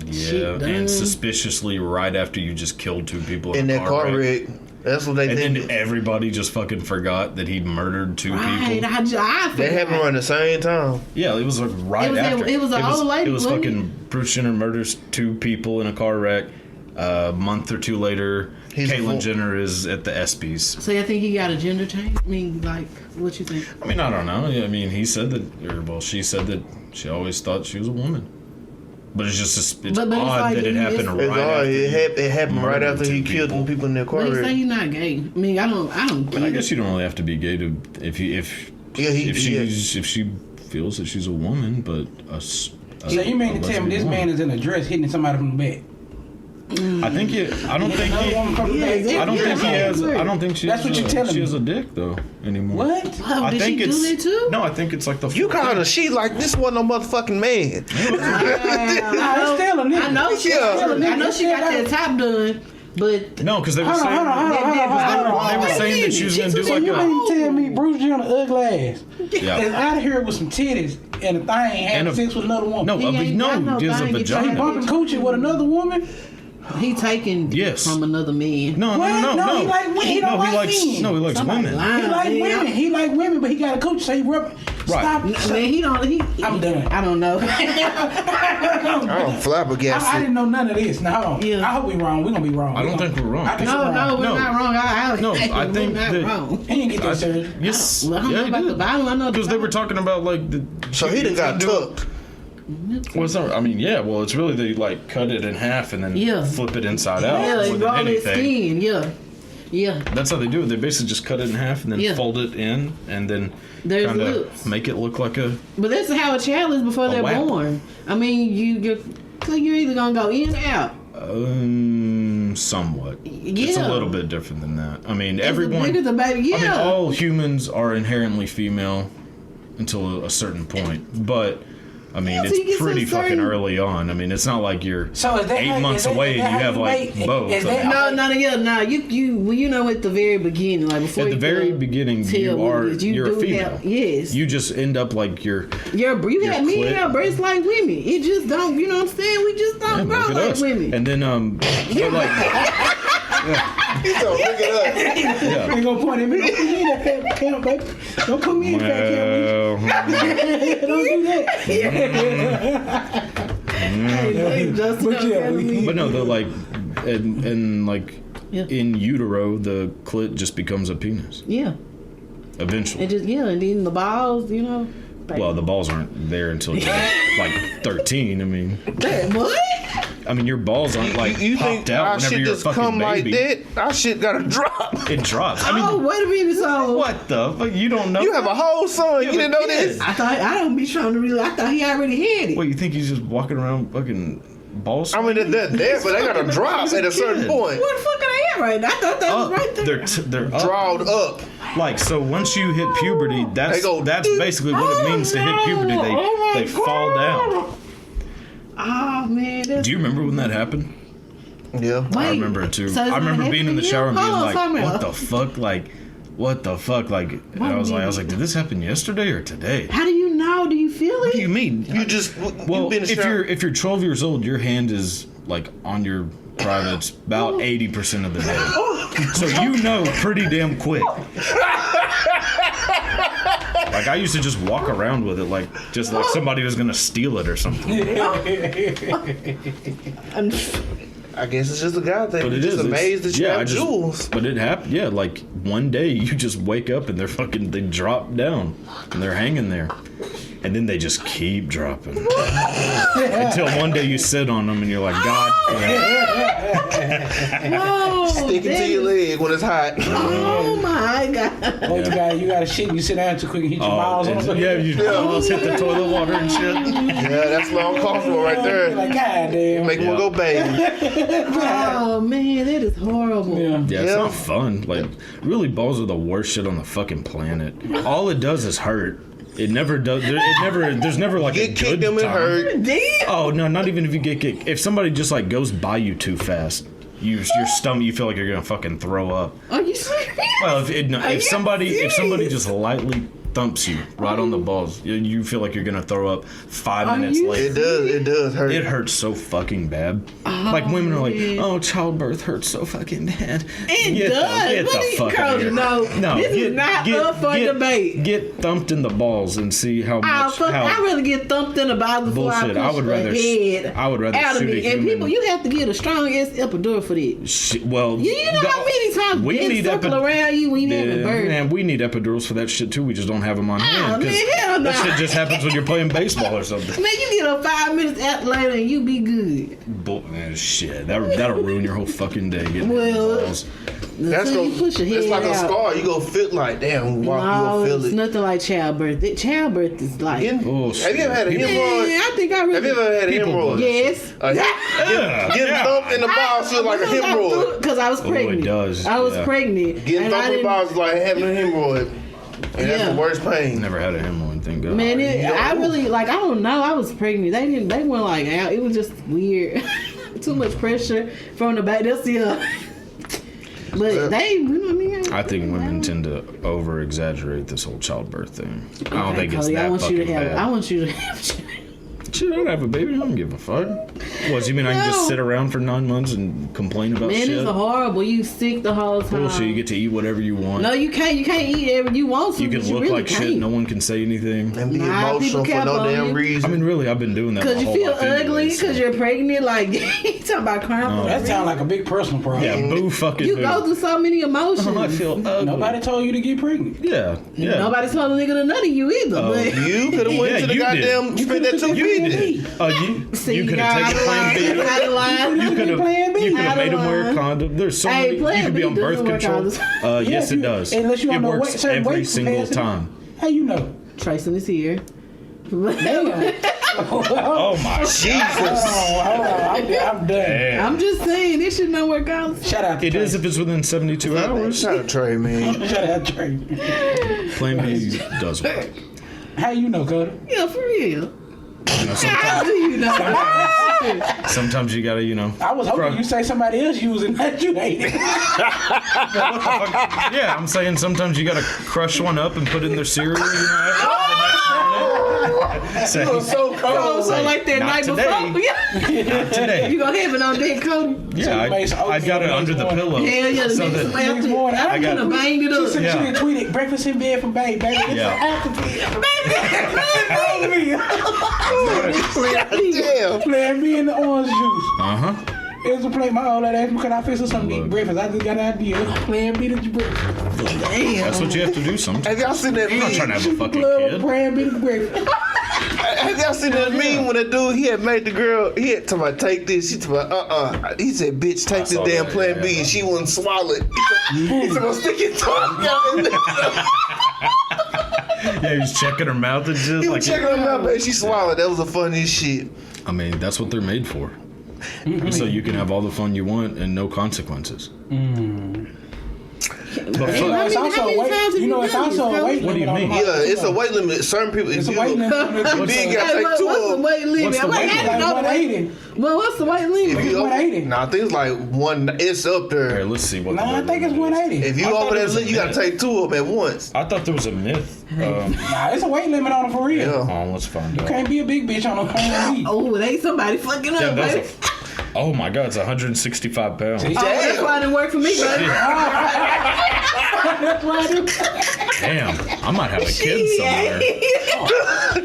Yeah, shit done. and suspiciously right after you just killed two people In that car wreck. That's what they And did. then everybody just fucking forgot that he'd murdered two right. people. I That forgot. happened around the same time. Yeah, it was right It was after. it was an old lady, It was wasn't fucking Bruce Jenner murders two people in a car wreck. A month or two later, He's a Caitlyn fool. Jenner is at the ESPYs. So I think he got a gender change. I mean, what you think? I mean, I don't know. I mean, he said that, she said that she always thought she was a woman. But it's just But it's odd that it happened it's- It's right all, after. it happened right murdered after he two killed people. them people in that car But he say wreck. he's not gay. I mean, I don't But get I guess it. you don't really have to be gay to if she feels that she's a woman, but So you mean to tell me this man is in a dress hitting somebody from the back? I think I don't think Another woman from the Yeah, back. exactly. I don't think he Yeah, has. I I don't think she. That's what you're telling She me. has a dick though anymore. What? Oh, I did she think do it's that too? no. I think it's like the. You called her she like this wasn't no motherfucking man. Nah, it's still a nigga. I know she. Yeah. I know she got that top done, but No, because they were Hold on, saying hold on, hold on, hold on, hold on. they were saying that she was gonna do So like you a. mean to tell me Bruce Jenner ugly ass is Yeah. out of here with some titties and a thing And having a- sex with another woman? No, He ain't got no he has a thing. He So he vagina. bumping coochie with another woman? he taking Yes. from another man. No, What? no, no, No, no. he like women. He don't like likes men. no, he likes Somebody women. lying. He like man. women. He like women, but he got a coochie, so he rub. Stop. Man, he don't. I'm done. I don't know. I'm flabbergasted. I didn't know none of this. Now, hold on. Yeah. I hope we wrong. We're gonna be wrong. I don't think we're wrong. I think No, we're no, wrong. we're No. not wrong. No, I we're think not that- wrong. He didn't get that surgery. Yes. Well, I don't know he about did. the bottom. I know Because they were talking about So he done got tucked. Well, it's not, I mean, yeah. Well, it's really they cut it in half and then Yeah. flip it inside out Yeah, more and than roll his anything. skin. Yeah, yeah. That's how they do it. They basically just cut it in half and then Yeah. fold it in and then There's kind of lips. make it look like a. But that's how a child is before they're whap. born. I mean, you're either gonna go in or out. Somewhat. Yeah. It's a little bit different than that. I mean, It's everyone. the bigger the baby. Yeah. I mean, all humans are inherently female until a certain point, but I mean, Yeah, so you it's get pretty some fucking certain- early on. I mean, it's not like you're So is that 8 months away and you have like both. Is that You know at the very beginning, like before At the you very go beginning, tell you're what it is, a do female. have- yes. You just end up like you had men clit. have breasts like women. It just don't, you know what I'm saying? We just don't grow look at like us. women. And then but like He's so look at us. yeah. You gonna point at me? Don't put me in that fat camp, baby. Don't put me in that camp. Don't do that. But no, the like and like Yeah. in utero, the clit just becomes a penis Yeah. eventually. And just, and then the balls, you know. Well, the balls aren't there until you're like 13. I mean, What? your balls aren't like You popped think out our whenever shit you're a just fucking come baby. like that? Our shit gotta drop. It drops. I mean, Oh, wait a minute. So what the fuck? You don't know? You have a whole son. Yeah, You didn't know but this? I don't be trying to really. I thought he already had it. What, you think he's just walking around fucking balls? I mean, they're there, but they gotta drop at a certain point. Where the fuck are they at right now? I thought that was right there. They're up. Drawed up. Like, so once you hit puberty, that's basically what it means to hit puberty. They fall down. Oh man. That's, Do you remember when that happened? Yeah. wait, I remember it too. so it's I remember not being in the happening shower and yet? being Hold on, like, time what out. the fuck? Like, what the fuck? Like, and I was like, did this happen yesterday or today? How do you know? Do you feel it? What do you mean? You just Well, you been in the if shower. you're 12 years old, your hand is like on your privates about 80% of the day. So you know pretty damn quick. Like I used to just walk around with it like somebody was gonna steal it or something. I guess it's just a guy thing. But You're it just is. amazed that you have jewels. But it happened. Yeah, like one day you just wake up and they drop down and they're hanging there, and then they just keep dropping until one day you sit on them and you're like, God damn. Whoa, Sticking to your leg when it's hot. Oh my god. Oh, you got to shit and you sit down too quick and hit your balls on Yeah, you almost hit the toilet water and shit. Yeah, that's what I'm comfortable right there. Like, God damn. Make one go baby. Oh man, that is horrible. Yeah. Yeah, it's not fun. Like, really, balls are the worst shit on the fucking planet. All it does is hurt. It never does. There's never like a Get good kicked them and time. hurt. Damn. Oh no, not even if you get kicked. If somebody just like goes by you too fast, your stomach, you feel like you're gonna fucking throw up. Are you serious? Well, you if somebody serious? just lightly thumps you right on the balls, you feel like you're gonna throw up 5 Are minutes you later. It does hurt. It hurts so fucking bad. Like women are like, oh, childbirth hurts so fucking bad. It does. Get What the do you fuck call out of it? here. No, this is not up for debate. Get thumped in the balls and see how Oh, much. fuck, how I'd rather get thumped in the body before bullshit. I I push would rather. the head I would rather out of shoot a me. human. And people, you have to get a strong ass epidural for that. Shit, well, You know how many times we they need circle around you when you having birth? Man, we need epidurals for that shit too. We just don't have them on hand. man, 'cause hell no. that shit just happens when you're playing baseball or something. Man, you get up 5 minutes after later and you be good. Man, shit, that'll ruin your whole fucking day. Getting Well, balls. That's So gonna, you push your it's head like a out. scar. You go feel like, damn, you No, gonna feel it's it. nothing like childbirth. Childbirth is like. Oh, Have you ever had a shit. hemorrhoid? Yeah, I think I really. Have you ever had a People hemorrhoid? Yes. Getting thumped in the balls feels like a hemorrhoid. Because I was Oh, it pregnant. does, I was yeah. pregnant. Getting and I thumped in the didn't- balls is like having a hemorrhoid. And that's Yeah. the worst pain. Never had a hemorrhoid, thank God. Man, I really like. I don't know. I was pregnant. They weren't like out. It was just weird. Too much pressure from the back. That's the. But they, you know what I mean. I think women tend to over exaggerate this whole childbirth thing. I don't Okay, think it's Cody, that I want you fucking to have. bad. I want you to have. Shit, I don't have a baby. I don't give a fuck. What, you mean I can just No. sit around for 9 months and complain about Man, shit? it's horrible. You sick the whole time. Bullshit. You get to eat whatever you want. No, you can't. You can't eat whatever you want to. you can but look really like can't. shit. No one can say anything. And be Nah, emotional people for cap no on damn you. reason. I mean, really, I've been doing that Because my you whole feel life anyway, ugly. so- Because you're pregnant. Like you talking about crying. That sounds like a big personal problem. Yeah, boo fucking You boo. go through so many emotions. I feel ugly. Nobody told you to get pregnant. Yeah, yeah. Nobody told a nigga to nut of you either. Oh, but You could have went Yeah, to the you goddamn did. spent that could've 2 took You it. did. see, You could have taken Plan B. Out of line. You could have. Plan B. You could have Out of made him wear a line. condom. There's so Hey, many. Plan You could be B on birth doesn't work control. condoms. Yes, Yeah, it does. Unless you It on the works certain every weight single capacity. time. How you know? Tracing is here. Damn. Oh my Jesus! Hold on. I'm done. I'm just saying, this should not work out. Shout out to It Trey. is if it's within 72 hours. Shout out Trey, man. Shout out to Trey. Plan B does work. How you know, Cody? Yeah, for real. Sometimes you gotta, I was hoping you say somebody else using that you hate it. Yeah, I'm saying sometimes you gotta crush one up and put in their cereal. You were so cold. So like that Not night today. before. Yeah. Not today. You gonna have it on deck, Cody? Yeah, I got it under the pillow. Hell yeah, the So next that- Next morning, I could have banged it up. She done tweeted, breakfast in bed from baby. It's Yeah. after Damn. Playing me in the orange juice. Uh-huh. It was a play. My old lady asked me, could I fix her something to eat breakfast? I just got an idea. Playing me to breakfast. Damn. That's what you have to do sometimes. Have y'all seen that I'm not trying meme? to have a fucking Love kid. praying me to breakfast. Have y'all seen that meme when the dude, he had made the girl, he had told her, take this. She told her, He said, bitch, take this saw damn that, Plan yeah. B. And she wouldn't swallow it. He said, well, stick your tongue out in there. Yeah, he was checking her mouth and just He like. was checking her mouth, and she swallowed. That was the funniest shit. I mean, that's what they're made for. So you can have all the fun you want and no consequences. But You know, it's also a weight. You know, it's also a weight What do you limit on mean? the Yeah, it's a weight limit. Certain people, It's a if weight you, limit on the then you gotta Hey, take two what's the of them. weight limit? What's the weight I limit? didn't know like the weight. 180. Well, what's the weight If limit? you 180. Nah, I think it's like one. It's up Here, there. let's see what. No, the I think it's limit is. 180. If you I thought over it that was a limit, you gotta myth. take two of them at once. I thought there was a myth. Nah, it's a weight limit on it for real. Yeah. Let's find out. Can't be a big bitch on a clean meat. Oh, they somebody fucking Yeah, up, that's baby. oh my God, it's 165 pounds. Oh, that's why it didn't work for me, baby. That's why I do. Damn, I might have a kid somewhere.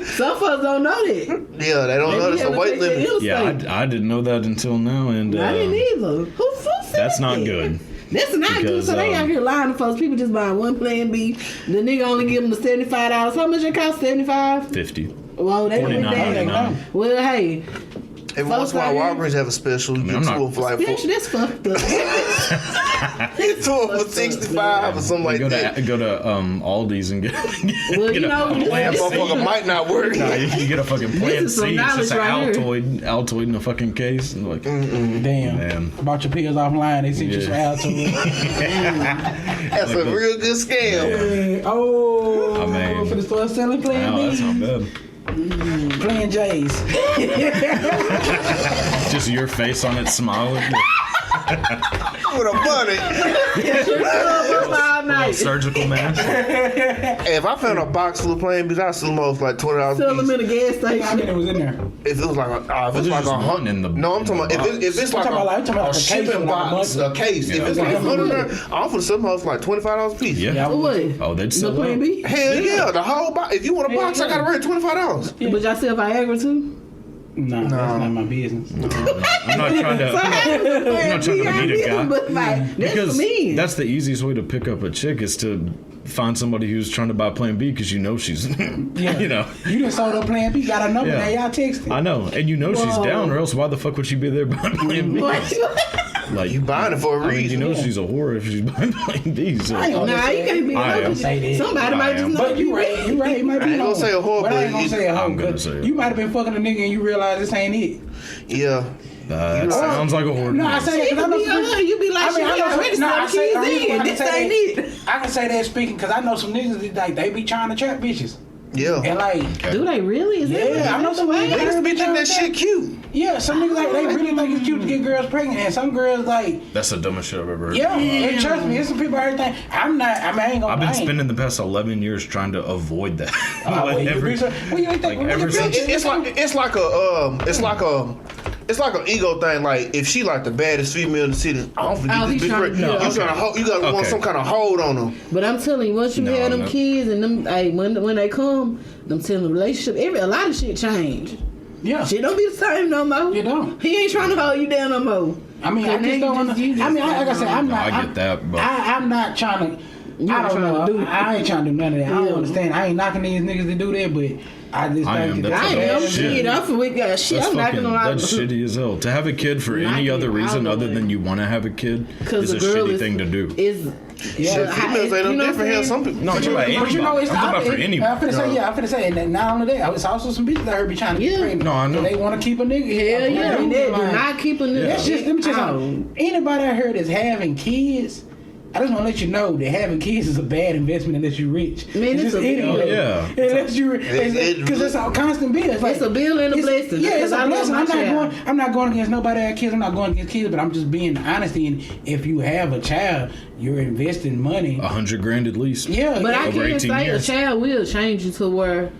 Some folks don't know that. Yeah, they don't know it's a weight limit. Yeah, I didn't know that until now, and I didn't either. Who said that's not that? good. That's not good. Because, So they out here lying to folks. People just buying one Plan B. The nigga only give them the $75. How much it cost? $75. 50. Well, they went down. $49.99. Well, hey, Every once in a while, Folks out Walgreens have a special. You mean, get I'm two not- of them for like bitch, that's fucked up. get two of them for 65 or something like Go that. to Aldi's and get Well, get you know, a plan That C. motherfucker might not work. Nah, you can get a fucking plan is some C. It's just an knowledge right Altoid in a fucking case. And like, Damn. Man. I bought your pills offline. They sent you some Yeah. Altoid. That's a real good scam. Oh, I mean, for the store selling Plan wow, that's not B. bad. Playing J's. Just your face on it smiling. With a bunny. All night. Surgical mask. Hey, if I found a box full of Plan Bs, I'd sell them all for like $20 Sell them a in piece. a gas How many station. was in there? If it was like a, if it's there's like just a one hundred. in the- No, I'm talking about if it's like I'm talking about a like a case shipping or like a box, month. a case. If Yeah. it's like Yeah. 100, I'm for some house for like $25 a piece. Yeah. For what? Oh, they'd No sell Plan out. B? Hell yeah, the whole box. If you want a box, I gotta rent $25. But y'all sell Viagra too? Nah, that's not my business. I'm not trying to. I'm not trying to meet a guy. But like, that's Because for me. that's the easiest way to pick up a chick is to find somebody who's trying to buy Plan B because you know she's, Yeah. you know. You done sold up Plan B, got a number, Yeah. now y'all texting. I know, and you know she's Whoa. down, or else why the fuck would she be there buying Plan B? Like You buying it for a I mean, you reason. know she's a whore if she's buying Plan B. So. I ain't gonna Nah, you can't be I am. Say that. Somebody might just am. know But you right, it might be I ain't gonna wrong. say a whore, But I ain't but gonna say a hoe. I'm gonna but say it. You might have been fucking a nigga and you realize this ain't it. Yeah. That sounds like a whore. No, I to me. say that because I know You be like, I mean, I shit, know I already some- no, I started say- keys I really in. wanna This say ain't that. it. I can say that speaking because I know some niggas that like they be trying to trap bitches. Yeah. And like, Do they really? Is that yeah, I know some niggas Niggas be be thinking that trying shit to cute. Yeah, some niggas like they really think it's cute to get girls pregnant, and some girls like, That's the dumbest shit I've ever heard. yeah, and trust me, there's some people out here think I'm not. I mean, I ain't gonna. I've been I ain't- spending the past 11 years trying to avoid that. Oh, Like, well, you every- be so- well, you ain't think- like, well, ever you since- bitch, It's like an ego thing. Like if she like the baddest female in the city, I don't forget Oh, this he bitch. trying to- You no, gotta you gotta want Okay. some kind of hold on them. But I'm telling you, once you No, have them no. kids and them, hey, when they come, them telling the relationship, a lot of shit change. Yeah, Shit don't be the same no more. you don't. He ain't trying to hold you down no more. I mean, I Cause now just you don't want you to. I mean, like I said, I'm No, not. I get I'm- that, but I'm not trying to. You I ain't don't trying know. to do I ain't trying to do none of that. I don't Yeah. understand. I ain't knocking these niggas to do that, but I just I am. think that That's I a ain't bad no shit. shit. I'm for we got shit. that's I'm not fucking, gonna lie. that's shitty as hell. To have a kid for Knock any it other out reason the other way. than you want to have a kid Because is a the girl shitty is, thing to do. Is Yeah, Shit, females ain't no different here. Some people. No, I'm talking about But anybody. you know, it's I'm talking about for anybody. I'm finna say, I'm finna say, and then not only that, it's also some bitches that heard be trying to Yeah. get pregnant. No, I know. So they want to keep a nigga. hell yeah. And that do Like, not keep a nigga. That's just them. Just out. anybody I heard is having kids. I just want to let you know that having kids is a bad investment unless you're rich. I mean, it's a bill. Yeah. Unless you, because it's a constant bill. It's, like, It's a bill and a blessing. Yeah, it's a blessing. child. I'm not going against nobody that have kids. I'm not going against kids, but I'm just being honest. And if you have a child, you're investing money. $100,000 at least. Yeah, But I Over can't 18 say years. a child will change you to where.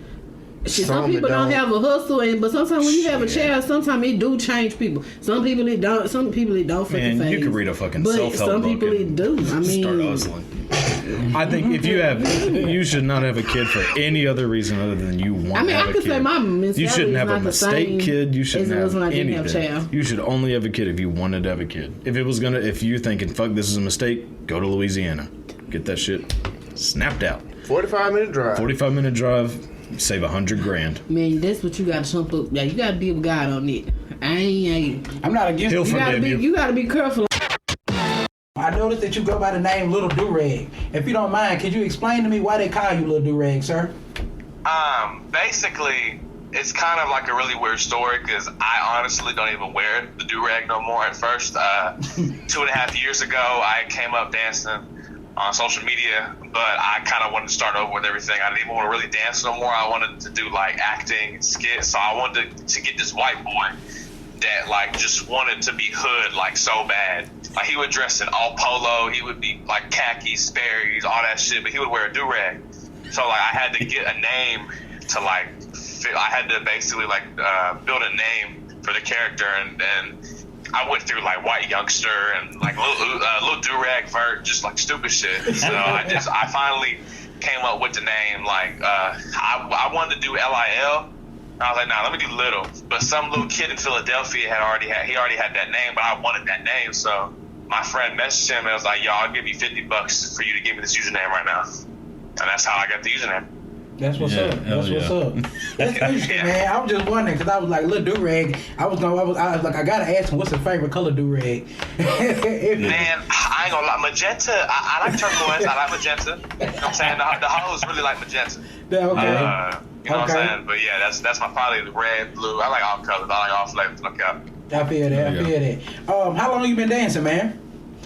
Some Some people don't don't. have a hustle, but sometimes when you have a child, sometimes it do change people. Some people it don't. Some people it don't. Man, freaking you phase. could read a fucking But self-help some book people and it do. I mean, start hustling. I think if you should not have a kid for any other reason other than you want I mean, to have I a could kid. say my mentality You shouldn't have is a not the mistake same kid. You as shouldn't it was have when I didn't have anything. child. You should only have a kid if you wanted to have a kid. If you're thinking, fuck, this is a mistake, go to Louisiana. Get that shit snapped out. 45-minute drive. 45-minute drive, save $100,000. Man, that's what you got to jump up. Yeah, you got to be with God on it. I ain't. I'm not against He'll it. forgive you. You got to be careful. I noticed that you go by the name Little Durag. If you don't mind, could you explain to me why they call you Little Durag, sir? Basically, it's kind of like a really weird story because I honestly don't even wear the do-rag no more at first. 2.5 years ago, I came up dancing on social media, but I kind of wanted to start over with everything. I didn't even want to really dance no more. I wanted to do like acting and skits. So I wanted to get this white boy that like just wanted to be hood like so bad. Like he would dress in all polo, he would be like khakis, Sperry's, all that shit, but he would wear a do-rag. So like I had to get a name to like fit. I had to basically like build a name for the character, and I went through like white youngster and like little do-rag vert, just like stupid shit. So I finally came up with the name. Like I wanted to do LIL. I was like, nah, let me do Little. But some little kid in Philadelphia he already had that name, but I wanted that name. So my friend messaged him and I was like, yo, I'll give you $50 for you to give me this username right now. And that's how I got the username. That's what's up. That's hell what's yeah. up. That's interesting, man. I was just wondering because I was like, Little Durag. I was like, I gotta ask him what's his favorite color Durag. Man, I ain't gonna lie. Magenta, I like turquoise. I like magenta. You know what I'm saying? The hoes really like magenta. Yeah, okay. You know what I'm saying? But yeah, that's my probably the red, blue. I like all colors. I like all flavors. Okay. I feel that. How long you been dancing, man?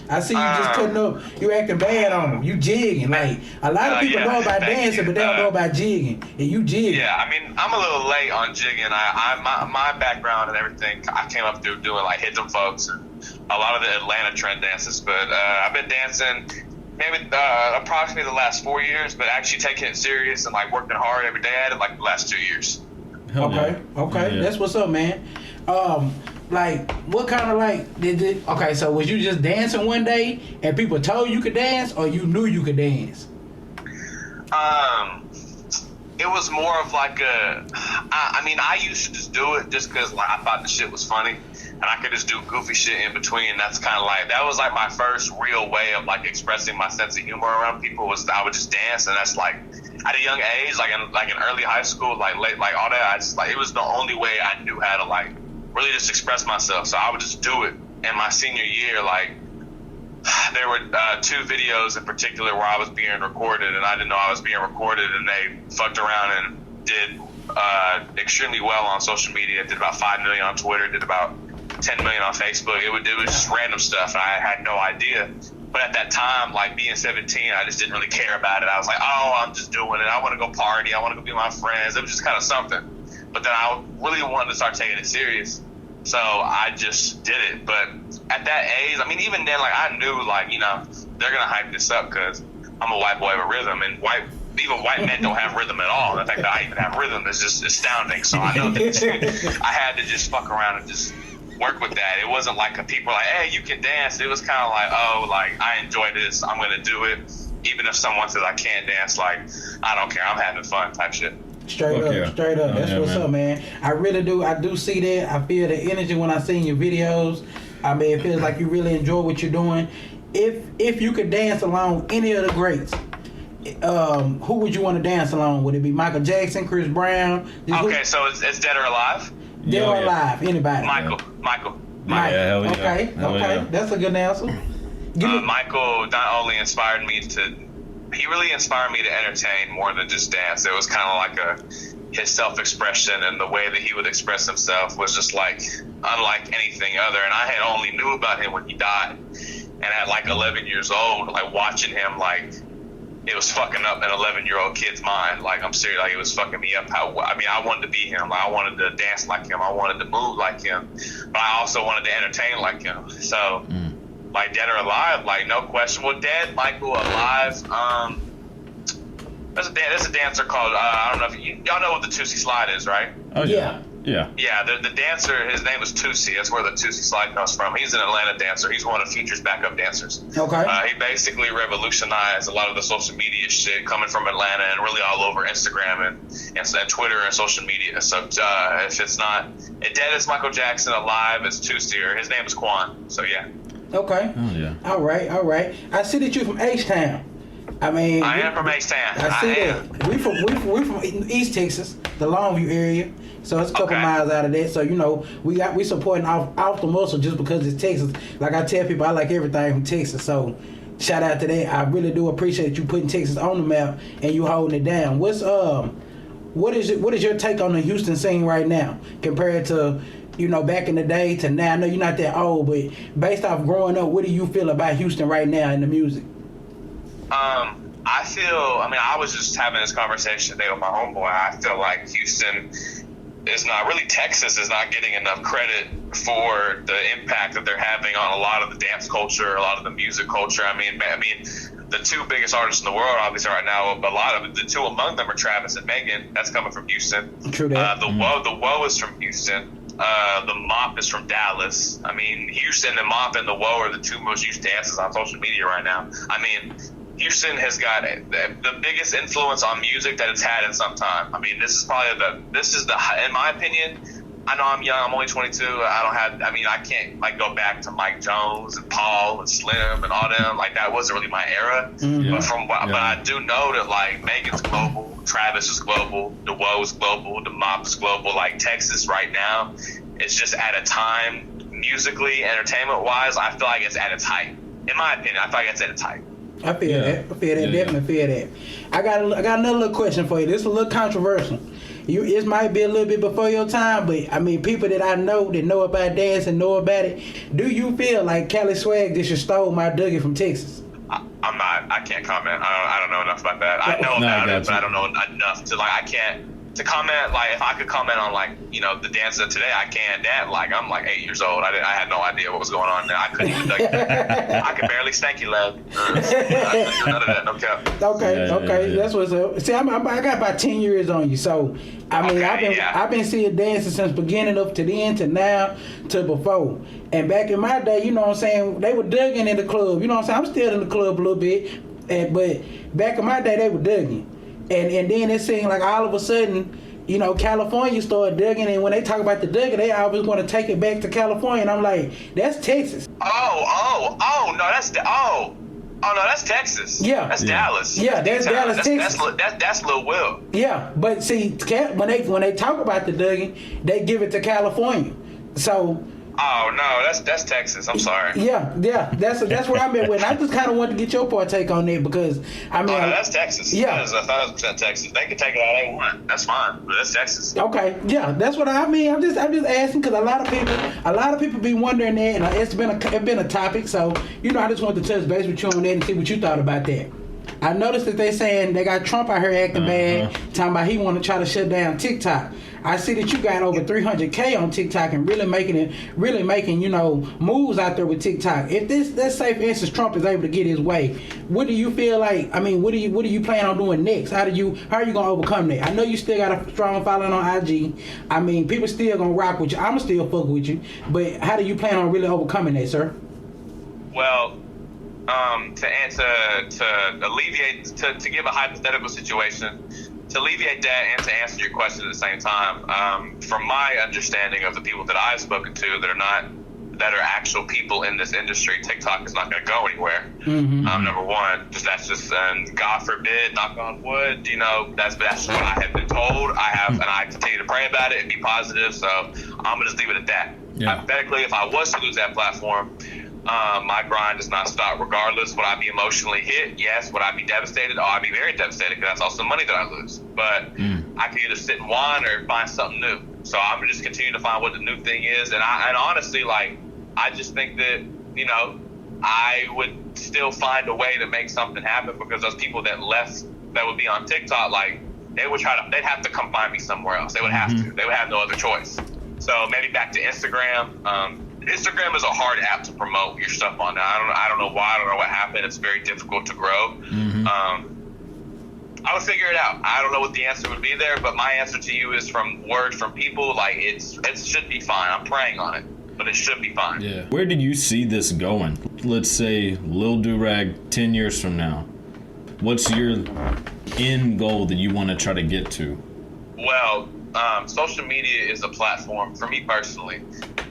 I see you just putting up. You acting bad on them. You jigging. Like a lot of people know about dancing, but they don't know about jigging. And you jigging. Yeah, I mean, I'm a little late on jigging. My background and everything, I came up through doing like Hit Them Folks and a lot of the Atlanta trend dances. But I've been dancing maybe approximately the last 4 years, but actually taking it serious and like working hard every day at it like the last 2 years. Okay. Yeah. That's what's up, man. Like, what kind of like did it? Okay, so was you just dancing one day and people told you could dance, or you knew you could dance? It was more of like I mean, I used to just do it just because like I thought the shit was funny, and I could just do goofy shit in between. And that's kind of like that was like my first real way of like expressing my sense of humor around people was I would just dance, and that's like at a young age, like in early high school, like late, like all that. I just like it was the only way I knew how to like really just express myself. So I would just do it. In my senior year, like there were 2 videos in particular where I was being recorded, and I didn't know I was being recorded, and they fucked around and did extremely well on social media. Did about 5 million on Twitter, did about 10 million on Facebook. It was just random stuff, and I had no idea. But at that time, like being 17, I just didn't really care about it. I was like, oh, I'm just doing it. I want to go party. I want to go be with my friends. It was just kind of something. But then I really wanted to start taking it serious. So I just did it. But at that age, I mean, even then, like I knew, like, you know, they're going to hype this up because I'm a white boy with rhythm. And even white men don't have rhythm at all. The fact that I even have rhythm is just astounding. So I know that I had to just fuck around and just work with that. It wasn't like people were like, hey, you can dance. It was kind of like, oh, like, I enjoy this. I'm going to do it. Even if someone says I can't dance, like, I don't care. I'm having fun type shit. Straight up. That's what's up, man. I really do. I do see that. I feel the energy when I see your videos. I mean, it feels like you really enjoy what you're doing. If you could dance along any of the greats, who would you want to dance along? Would it be Michael Jackson, Chris Brown? Okay, so it's Dead or Alive? Dead or Alive? Anybody? Michael. Yeah, hell yeah. Okay, Hell yeah. That's a good answer. Michael not only inspired me he really inspired me to entertain more than just dance. It was kind of like his self-expression, and the way that he would express himself was just like unlike anything other. And I had only knew about him when he died. And at like 11 years old, like watching him, like it was fucking up an 11-year-old kid's mind. Like I'm serious, like it was fucking me up. I wanted to be him. Like I wanted to dance like him. I wanted to move like him. But I also wanted to entertain like him. So, like dead or alive, like no question. Well, dead, Michael, alive. There's a dancer called I don't know if y'all know what the Tootsie Slide is, right? Oh yeah. Yeah. Yeah, the dancer, his name is Tootsie. That's where the Tootsie Slide comes from. He's an Atlanta dancer. He's one of Future's backup dancers. Okay. He basically revolutionized a lot of the social media shit coming from Atlanta and really all over Instagram and Twitter and social media. So if it's not, dead is Michael Jackson, alive is Tootsie, or his name is Quan. So yeah. Okay. Oh yeah. All right. I see that you're from H-Town. I mean, I am from H-Town. I see that. We from East Texas, the Longview area. So it's a couple miles out of that. So we supporting off the muscle just because it's Texas. Like I tell people, I like everything from Texas. So shout out to that. I really do appreciate you putting Texas on the map and you holding it down. What is your take on the Houston scene right now compared to back in the day to now? I know you're not that old, but based off growing up, what do you feel about Houston right now in the music? I was just having this conversation today with my homeboy. I feel like Houston Texas is not getting enough credit for the impact that they're having on a lot of the dance culture, a lot of the music culture. I mean, the two biggest artists in the world, obviously, right now, a lot of the two among them are Travis and Megan. That's coming from Houston. True that. The Woe is from Houston. The Mop is from Dallas. I mean, Houston, the Mop, and the Woe are the two most used dances on social media right now. I mean, Houston has got the biggest influence on music that it's had in some time. I mean, in my opinion, I know I'm young, I'm only 22. I can't like go back to Mike Jones and Paul and Slim and all them. Like that wasn't really my era. Mm-hmm. But I do know that like Megan's global, Travis is global, the Woe is global, the Mop is global. Like Texas right now, it's just at a time musically, entertainment wise, I feel like it's at its height. In my opinion, I feel like it's at its height. I feel that. Definitely feel that. I got another little question for you. This is a little controversial. It might be a little bit before your time, but I mean, people that I know that know about dance and know about it. Do you feel like Cali Swag just stole my Dougie from Texas? I'm not. I can't comment. I don't know enough about that. I know about it, but I don't know enough to like. I can't. To comment, like if I could comment on like the dance of today, I can. That like I'm like 8 years old. I had no idea what was going on there. I couldn't even. I could barely stanky leg. I couldn't do none of that. No cap. Okay. That's what's up. See, I got about 10 years on you, so I mean I've been seeing dancing since beginning up to then to now to before. And back in my day, you know what I'm saying, they were dugging in the club. You know what I'm saying? I'm still in the club a little bit, but back in my day they were dugging. And then it seemed like all of a sudden, California started digging, and when they talk about the digging, they always want to take it back to California, and I'm like, that's Texas. That's Texas. Yeah, that's Dallas. Yeah, that's Dallas, Texas. That's Lil Will. Yeah, but see, when they talk about the digging, they give it to California. So. Oh no, that's Texas. I'm sorry. Yeah, that's where I'm at with. I just kind of want to get your partake on that because I mean, that's Texas. Yeah, that is 1,000% Texas. They can take it all they want. That's fine, but that's Texas. Okay, yeah, that's what I mean. I'm just asking because a lot of people be wondering that, and it's been a topic. So I just wanted to touch base with you on that and see what you thought about that. I noticed that they saying they got Trump out here acting bad, talking about he want to try to shut down TikTok. I see that you got over 300K on TikTok and really making moves out there with TikTok. If let's say for instance Trump is able to get his way, what do you feel like? I mean, what do you plan on doing next? How are you gonna overcome that? I know you still got a strong following on IG. I mean, people still gonna rock with you. I'ma still fuck with you. But how do you plan on really overcoming that, sir? Well, to alleviate, to give a hypothetical situation, to alleviate that and to answer your question at the same time, from my understanding of the people that I've spoken to that are actual people in this industry, TikTok is not going to go anywhere. Mm-hmm. Number one, and God forbid, knock on wood, that's what I have been told. And I continue to pray about it and be positive. So I'm going to just leave it at that. Yeah. Hypothetically, if I was to lose that platform, my grind does not stop regardless. Would I be emotionally hit? Yes. Would I be devastated? Oh, I'd be very devastated because that's also money that I lose. But I could either sit and whine or find something new. So I'm going to just continue to find what the new thing is. And honestly, like, I just think that, I would still find a way to make something happen, because those people that left that would be on TikTok, like they'd have to come find me somewhere else. They would have to. They would have no other choice. So maybe back to Instagram. Instagram is a hard app to promote your stuff on. Now, I don't know why. I don't know what happened. It's very difficult to grow. I would figure it out. I don't know what the answer would be there, but my answer to you is from word from people. Like it should be fine. I'm praying on it, but it should be fine. Yeah. Where did you see this going? Let's say Lil Durag 10 years from now. What's your end goal that you want to try to get to? Well, social media is a platform for me personally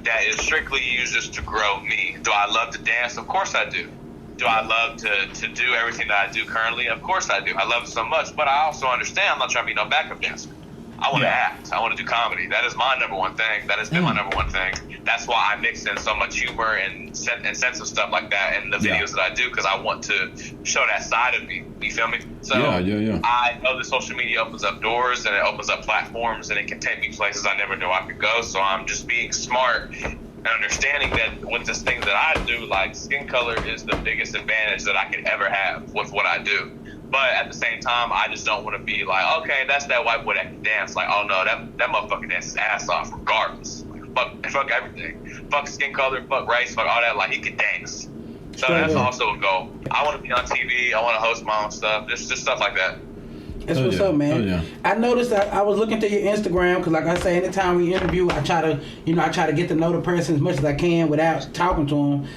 that is strictly used just to grow me. Do I love to dance? Of course I do. Do I love to do everything that I do currently? Of course I do. I love it so much, but I also understand I'm not trying to be no backup dancer. I want to act. I want to do comedy. That is my number one thing. That has been my number one thing. That's why I mix in so much humor and sense of stuff like that in the videos that I do, because I want to show that side of me. You feel me? So I know that social media opens up doors and it opens up platforms and it can take me places I never knew I could go. So I'm just being smart and understanding that with this thing that I do, like skin color is the biggest advantage that I could ever have with what I do. But at the same time, I just don't want to be like, okay, that's that white boy that can dance. Like, oh no, that motherfucker dances his ass off regardless. Like, fuck everything. Fuck skin color, fuck race, fuck all that. Like, he can dance. So that's also a goal. I want to be on TV. I want to host my own stuff. Just stuff like that. That's what's up, man. I noticed that I was looking through your Instagram, because like I say, anytime we interview, I try to get to know the person as much as I can without talking to them.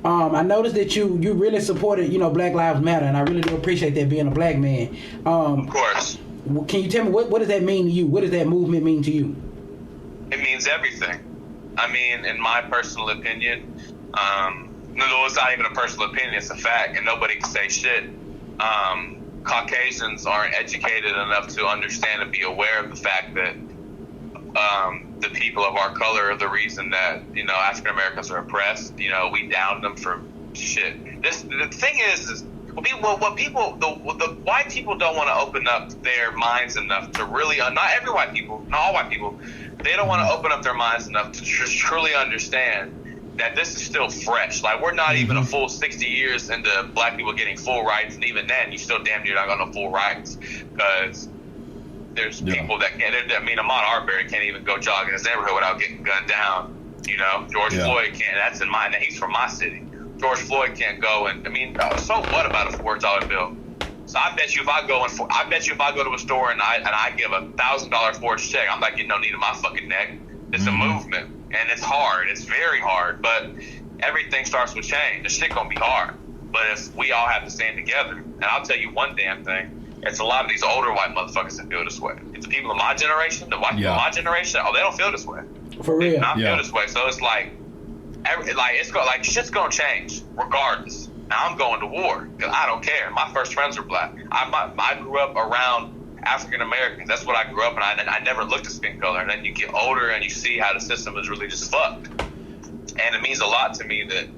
I noticed that you really supported, Black Lives Matter, and I really do appreciate that, being a black man. Of course. Can you tell me what does that mean to you? What does that movement mean to you? It means everything. I mean, in my personal opinion, no, it's not even a personal opinion, it's a fact, and nobody can say shit. Caucasians aren't educated enough to understand and be aware of the fact that the people of our color are the reason that, African Americans are oppressed. We down them for shit. The thing is the white people don't want to open up their minds enough to really, not all white people, they don't want to open up their minds enough to truly understand that this is still fresh. Like, we're not even a full 60 years into black people getting full rights, and even then, you still damn near not got no full rights, because there's people that can't. I mean, Ahmaud Arbery can't even go jog in his neighborhood without getting gunned down. George Floyd can't. That's in mine. He's from my city. George Floyd can't go, and I mean, so what about a $4 bill? So I bet you if I go to a store and I give $1,000 forged check, I'm not getting no knee to my fucking neck. It's a movement. And it's hard. It's very hard. But everything starts with change. The shit gonna be hard. But if we all have to stand together, and I'll tell you one damn thing, it's a lot of these older white motherfuckers that feel this way. It's the people of my generation, the white people of my generation, they don't feel this way. For real. They do not feel this way. So it's shit's gonna change regardless. Now I'm going to war because I don't care. My first friends were black. I grew up around African Americans. That's what I grew up in. I never looked at skin color. And then you get older and you see how the system is really just fucked. And it means a lot to me that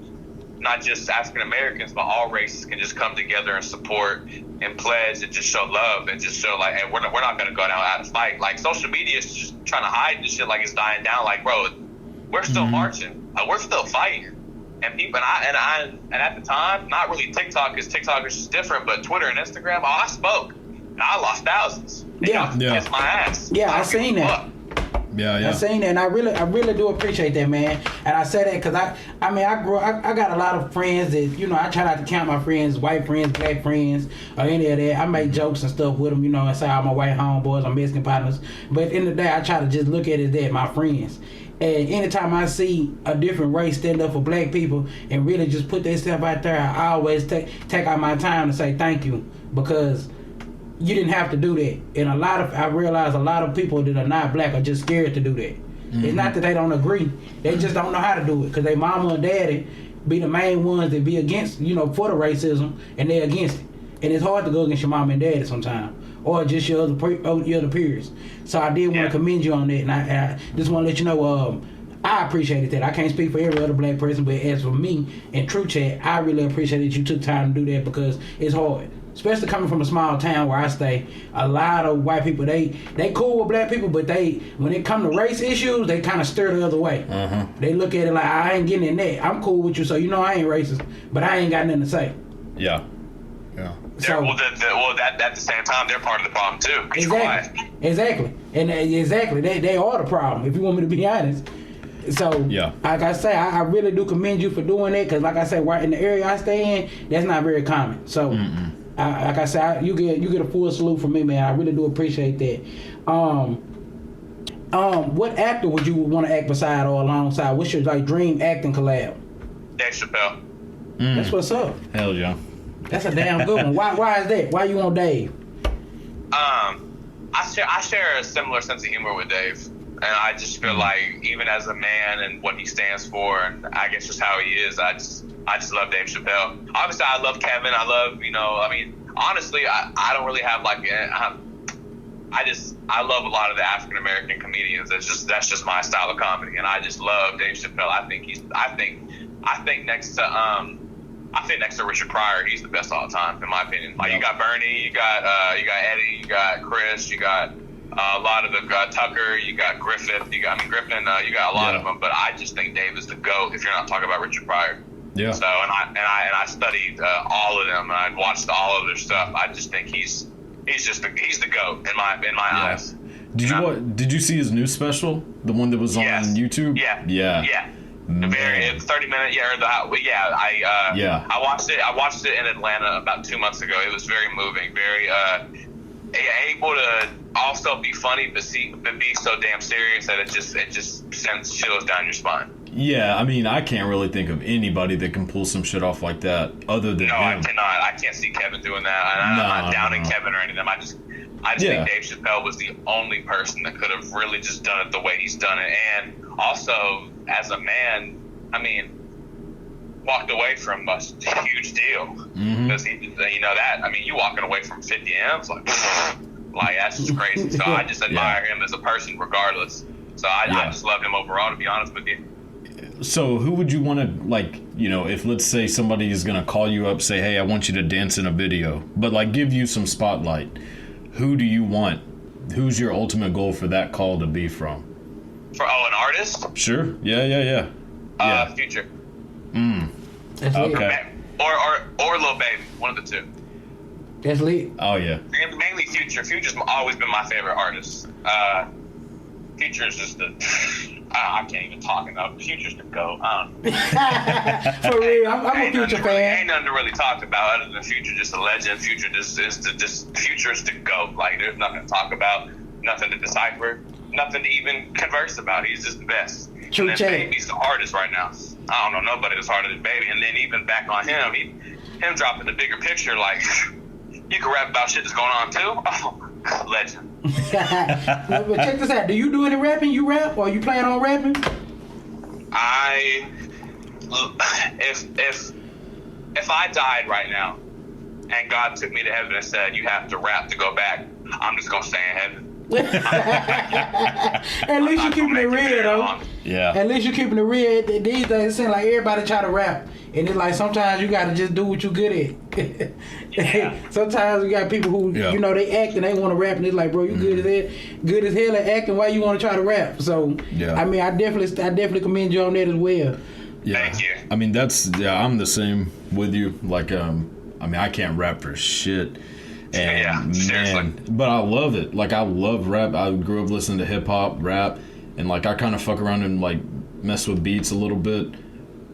not just African Americans, but all races can just come together and support and pledge and just show love and just show and we're not going to go down out and fight. Like, social media is just trying to hide this shit like it's dying down. Like, bro, we're still marching. We're still fighting. And people and at the time, not really TikTok, because TikTok is just different, but Twitter and Instagram, I spoke. And I lost thousands. Kiss my ass. Yeah, I seen that. I seen that, and I really do appreciate that, man. And I say that because I got a lot of friends that, I try not to count my friends, white friends, black friends, or any of that. I make jokes and stuff with them, and say all my white homeboys, my Mexican partners. But at the end of the day, I try to just look at it as my friends. And anytime I see a different race stand up for black people and really just put their stuff out there, I always take out my time to say thank you, because you didn't have to do that. And I realize a lot of people that are not black are just scared to do that. It's not that they don't agree. They just don't know how to do it, because their mama and daddy be the main ones that be against, for the racism, and they're against it. And it's hard to go against your mama and daddy sometimes, or just your other peers. So I did want to commend you on that, and I just want to let you know, I appreciated that. I can't speak for every other black person, but as for me and TruChat, I really appreciate that you took time to do that because it's hard. Especially coming from a small town where I stay, a lot of white people, they cool with black people, but when it come to race issues, they kind of steer the other way. They look at it like, I ain't getting in that. I'm cool with you, so you know I ain't racist, but I ain't got nothing to say. Yeah. So, at the same time, they're part of the problem too. Exactly. And exactly, they are the problem, if you want me to be honest. So, like I say, I really do commend you for doing that, because like I say, right in the area I stay in, that's not very common. So, like I said, you get a full salute from me, man. I really do appreciate that. What actor would you want to act beside or alongside? What's your dream acting collab? Dave Chappelle. That's what's up. Hell yeah. That's a damn good one. Why is that? Why you want Dave? I share a similar sense of humor with Dave, and I just feel like even as a man and what he stands for, and I guess just how he is, I just love Dave Chappelle. Obviously, I love Kevin. I love, honestly, I don't really have like, I love a lot of the African American comedians. That's just my style of comedy, and I just love Dave Chappelle. I think next to Richard Pryor, he's the best all the time, in my opinion. Like you got Bernie, you got Eddie, you got Chris, you got a lot of the Tucker, you got Griffin, you got a lot of them. But I just think Dave is the GOAT. If you're not talking about Richard Pryor. Yeah. So I studied all of them, and I watched all of their stuff. I just think he's the GOAT in my eyes. Did you see his new special, the one that was on YouTube? Yeah. The very 30-minute. I watched it. I watched it in Atlanta about 2 months ago. It was very moving, very able to also be funny, but be so damn serious that it just sends chills down your spine. Yeah, I mean, I can't really think of anybody that can pull some shit off like that other than him. I cannot. I can't see Kevin doing that. I'm not downing Kevin or anything. I just think Dave Chappelle was the only person that could have really just done it the way he's done it. And also, as a man, walked away from a huge deal. Because you walking away from 50 M's, like that's just crazy. So I just admire him as a person regardless. So I just love him overall, to be honest with you. So who would you want to, if let's say somebody is going to call you up, say, hey, I want you to dance in a video, but give you some spotlight. Who do you want? Who's your ultimate goal for that call to be from? An artist? Sure. Yeah. Future. Okay. Or Lil Baby, one of the two. That's lit. Oh yeah. Mainly Future. Future's always been my favorite artist. Future's just I can't even talk enough. Future's the GOAT. For real, I'm a Future fan. Ain't nothing to really talk about other than Future, just a legend. Future Future's the GOAT. Like there's nothing to talk about, nothing to decipher, nothing to even converse about. He's just the best. TruChat. And then Baby's the hardest right now. I don't know nobody that's harder than Baby. And then even back on him dropping the bigger picture, like you can rap about shit that's going on too. Oh, legend. But check this out. Do you do any rapping? You rap, or you plan on rapping? If I died right now and God took me to heaven and said you have to rap to go back, I'm just gonna stay in heaven. At least you're keeping it real, though. Yeah. At least you're keeping it real. These days, it seems like everybody try to rap, and it's like sometimes you gotta just do what you good at. Sometimes you got people who they act and they want to rap, and it's like, bro, you good as hell at acting. Why you want to try to rap? So I definitely commend you on that as well. Yeah. Thank you. I mean, I'm the same with you. I can't rap for shit. And seriously. But I love it. I love rap. I grew up listening to hip hop, rap, and I kind of fuck around and mess with beats a little bit.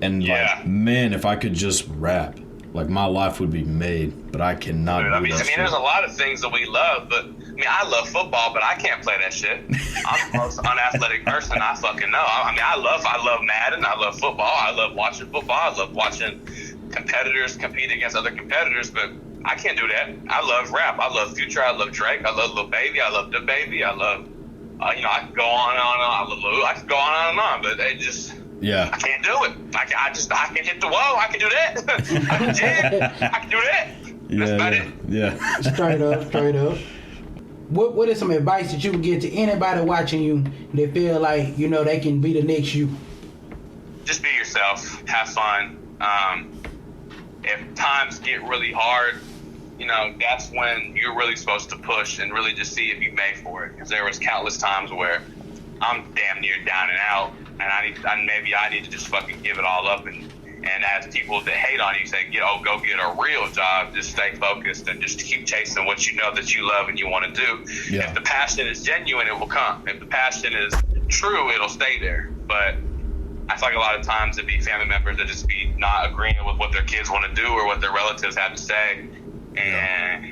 And man, if I could just rap, my life would be made. But I cannot. Dude, there's a lot of things that we love, but I love football, but I can't play that shit. I'm the most unathletic person I fucking know. I love Madden. I love football. I love watching football. I love watching competitors compete against other competitors, but I can't do that. I love rap. I love Future. I love Drake. I love Lil Baby. I love Da Baby. I love, I could go on and on and on. I love Lou. I could go on and on, but they just, I can't do it. I can hit the whoa. I can do that. I can jig. I can do that. That's about it. Yeah. Straight up. what is some advice that you would give to anybody watching you that feel like, you know, they can be the next you? Just be yourself. Have fun. If times get really hard, you know, that's when you're really supposed to push and really just see if you made for it. Because there was countless times where I'm damn near down and out, and maybe I need to just fucking give it all up. And as people that hate on you say, go get a real job, just stay focused and just keep chasing what you know that you love and you want to do. Yeah. If the passion is genuine, it will come. If the passion is true, it'll stay there. But I feel like a lot of times it'd be family members that just be not agreeing with what their kids want to do or what their relatives have to say. And,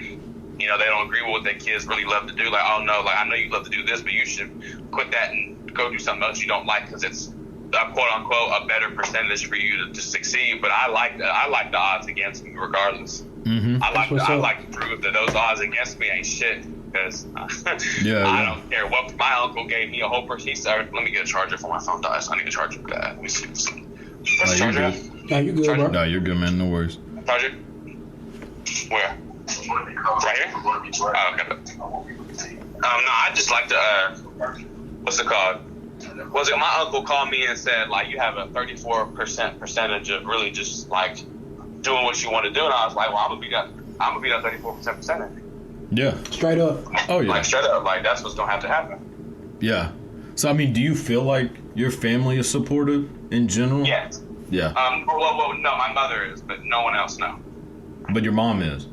you know, they don't agree with what their kids really love to do. Like, oh, no, like, I know you love to do this, but you should quit that and go do something else you don't like because it's, quote-unquote, a better percentage for you to succeed. But I like the odds against me regardless. Mm-hmm. I like to prove that those odds against me ain't shit. Because I don't care what my uncle gave me a whole person. He said, "Let me get a charger for my phone dies. I need a charger for that." Let me see. Where's the charger? Yeah, you good, bro? No, you're good, man. No worries. Charger? Where? Right here? Oh, okay. No, I just like to. What's it called? Was it my uncle called me and said like you have a 34% percentage of really just like doing what you want to do, and I was like, well, I'm gonna be that 34% percentage. Yeah. Straight up. Oh, yeah. Like, straight up. Like, that's what's going to have to happen. Yeah. So, I mean, do you feel like your family is supportive in general? Yes. Yeah. Well, no, my mother is, but no one else, no. But your mom is?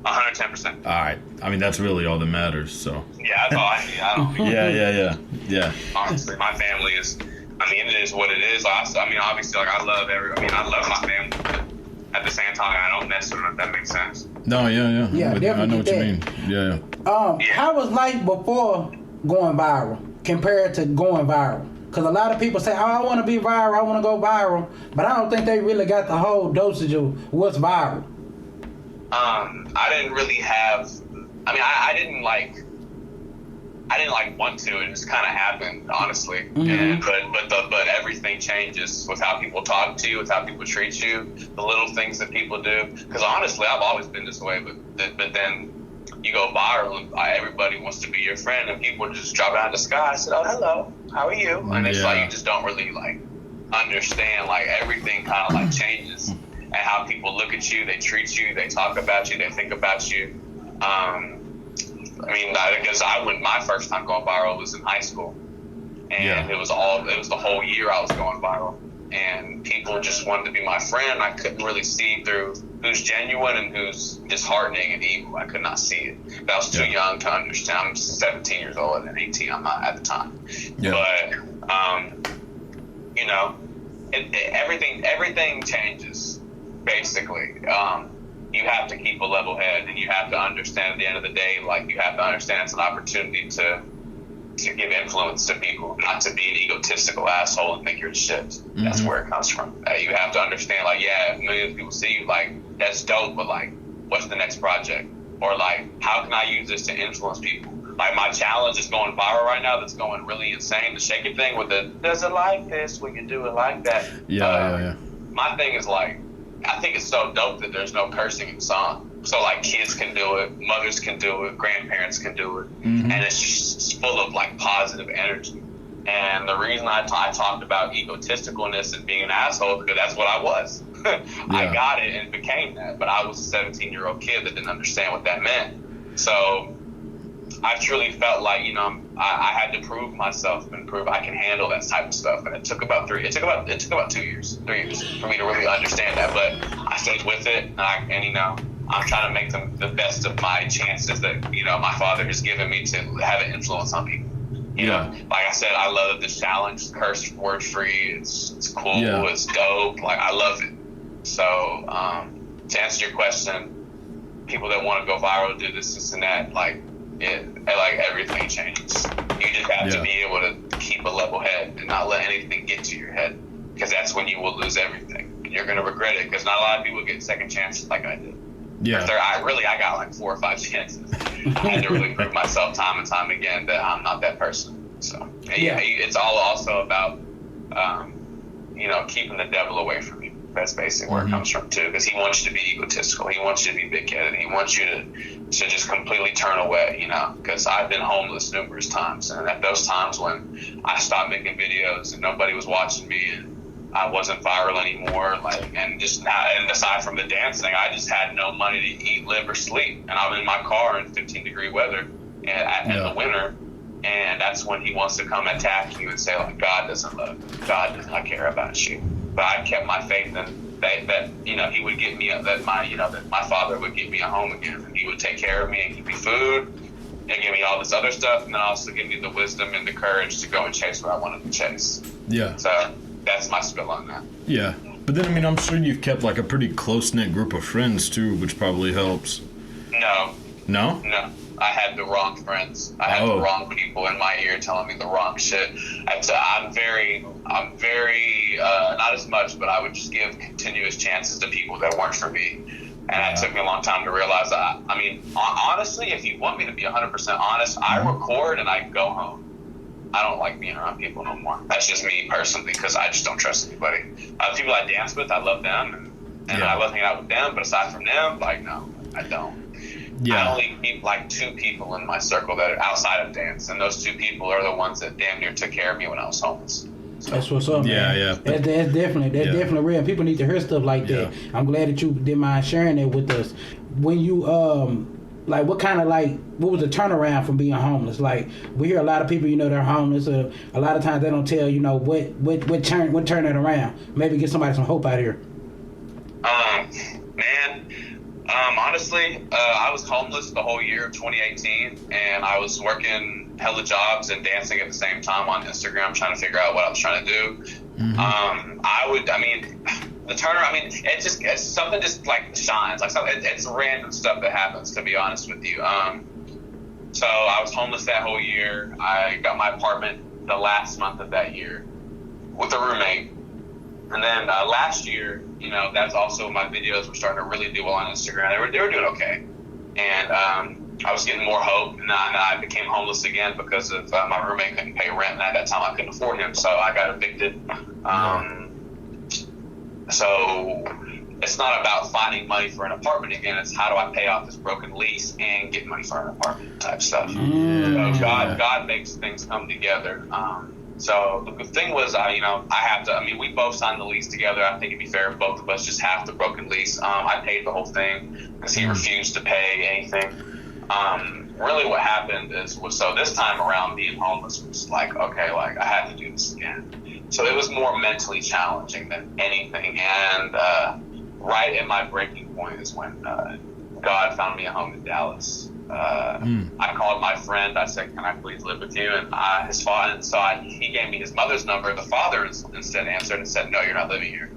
110%. All right. I mean, that's really all that matters, so. Yeah, that's all I need. I don't think Yeah. honestly, my family is, I mean, it is what it is. I mean, obviously, like, I love my family, but at the same time, I don't mess with them, if that makes sense. No, yeah. Yeah, I definitely know what you that. mean. Yeah. How was life before going viral compared to going viral? Because a lot of people say, oh, I want to be viral, I want to go viral, but I don't think they really got the whole dosage of what's viral. I didn't really have, I mean, I didn't want to. It just kind of happened, honestly. Mm-hmm. And but everything changes with how people talk to you, with how people treat you, the little things that people do. Because honestly, I've always been this way. But then you go viral, and everybody wants to be your friend, and people just drop out of the sky. I said, "Oh, hello, how are you?" And it's like you just don't really like understand. Like everything kind of like changes, and how people look at you, they treat you, they talk about you, they think about you. I mean, I guess my first time going viral was in high school, and it was the whole year I was going viral, and people just wanted to be my friend. I couldn't really see through who's genuine and who's disheartening and evil. I could not see it. I was too young to understand. I'm 17 years old and 18. I'm not at the time, but you know, everything changes basically. You have to keep a level head, and you have to understand at the end of the day, like you have to understand it's an opportunity to give influence to people, not to be an egotistical asshole and think you're shit. Mm-hmm. That's where it comes from. You have to understand, like, yeah, millions of people see you, like, that's dope, but like, what's the next project? Or like, how can I use this to influence people? Like, my challenge is going viral right now. That's going really insane. The Shake It thing with the, does it like this? We can do it like that. Yeah. My thing is like, I think it's so dope that there's no cursing in the song. So like kids can do it, mothers can do it, grandparents can do it, and it's just full of like positive energy. And the reason I talked about egotisticalness and being an asshole, because that's what I was. I got it and became that, but I was a 17-year-old kid that didn't understand what that meant. So I truly felt like, you know, I had to prove myself and prove I can handle that type of stuff. And it took about 3 years for me to really understand that. But I stayed with it, and you know, I'm trying to make the best of my chances that, you know, my father has given me to have an influence on people. You know, like I said, I love this challenge, curse word free. It's cool. It's dope. Like, I love it. So, to answer your question, people that want to go viral, do this and that, like everything changes. You just have to be able to keep a level head and not let anything get to your head, because that's when you will lose everything. You're going to regret it, because not a lot of people get second chances like I did. I got like 4 or 5 chances. I had to really prove myself time and time again that I'm not that person. So it's all also about, you know, keeping the devil away from you. That's basically where it comes from too, because he wants you to be egotistical. He wants you to be big-headed. He wants you to just completely turn away, you know. Because I've been homeless numerous times, and at those times when I stopped making videos and nobody was watching me, and I wasn't viral anymore, and aside from the dancing, I just had no money to eat, live, or sleep, and I'm in my car in 15-degree weather in the winter. And that's when he wants to come attack you and say, like, God does not care about you. But I kept my faith in that you know, he would get me that my father would get me a home again, and he would take care of me and give me food and give me all this other stuff, and then also give me the wisdom and the courage to go and chase what I wanted to chase. Yeah. So that's my spill on that. Yeah. But then, I mean, I'm sure you've kept like a pretty close-knit group of friends too, which probably helps. No. No? No. I had the wrong friends. I had the wrong people in my ear telling me the wrong shit. I'm very, not as much, but I would just give continuous chances to people that weren't for me. And it took me a long time to realize that. I mean, honestly, if you want me to be 100% honest, I record and I go home. I don't like being around people no more. That's just me personally, because I just don't trust anybody. The people I dance with, I love them, and I love hanging out with them, but aside from them, like, no, I don't. I only keep like 2 people in my circle that are outside of dance, and those 2 people are the ones that damn near took care of me when I was homeless. So. That's what's up, man. Yeah. That's definitely real. People need to hear stuff like that. I'm glad that you did mind sharing it with us. When you like, what was the turnaround from being homeless? Like, we hear a lot of people, you know, they're homeless. A lot of times they don't tell, you know, what turned it around. Maybe get somebody some hope out here. Honestly, I was homeless the whole year of 2018, and I was working hella jobs and dancing at the same time on Instagram, trying to figure out what I was trying to do. The turnaround, it's something just like shines, like something, it's random stuff that happens, to be honest with you. So I was homeless that whole year. I got my apartment the last month of that year with a roommate. And then last year, you know, that's also my videos were starting to really do well on Instagram. They were doing okay. And I was getting more hope. And then I became homeless again because of my roommate couldn't pay rent. And at that time, I couldn't afford him. So I got evicted. So it's not about finding money for an apartment again. It's how do I pay off this broken lease and get money for an apartment type stuff. So God makes things come together. So the good thing was, we both signed the lease together. I think it'd be fair if both of us just half the broken lease. I paid the whole thing because he refused to pay anything. Really what happened so this time around being homeless was like, okay, like I had to do this again. So it was more mentally challenging than anything. And right at my breaking point is when God found me a home in Dallas. I called my friend. I said, "Can I please live with you?" And his father, he gave me his mother's number. The father instead answered and said, "No, you're not living here."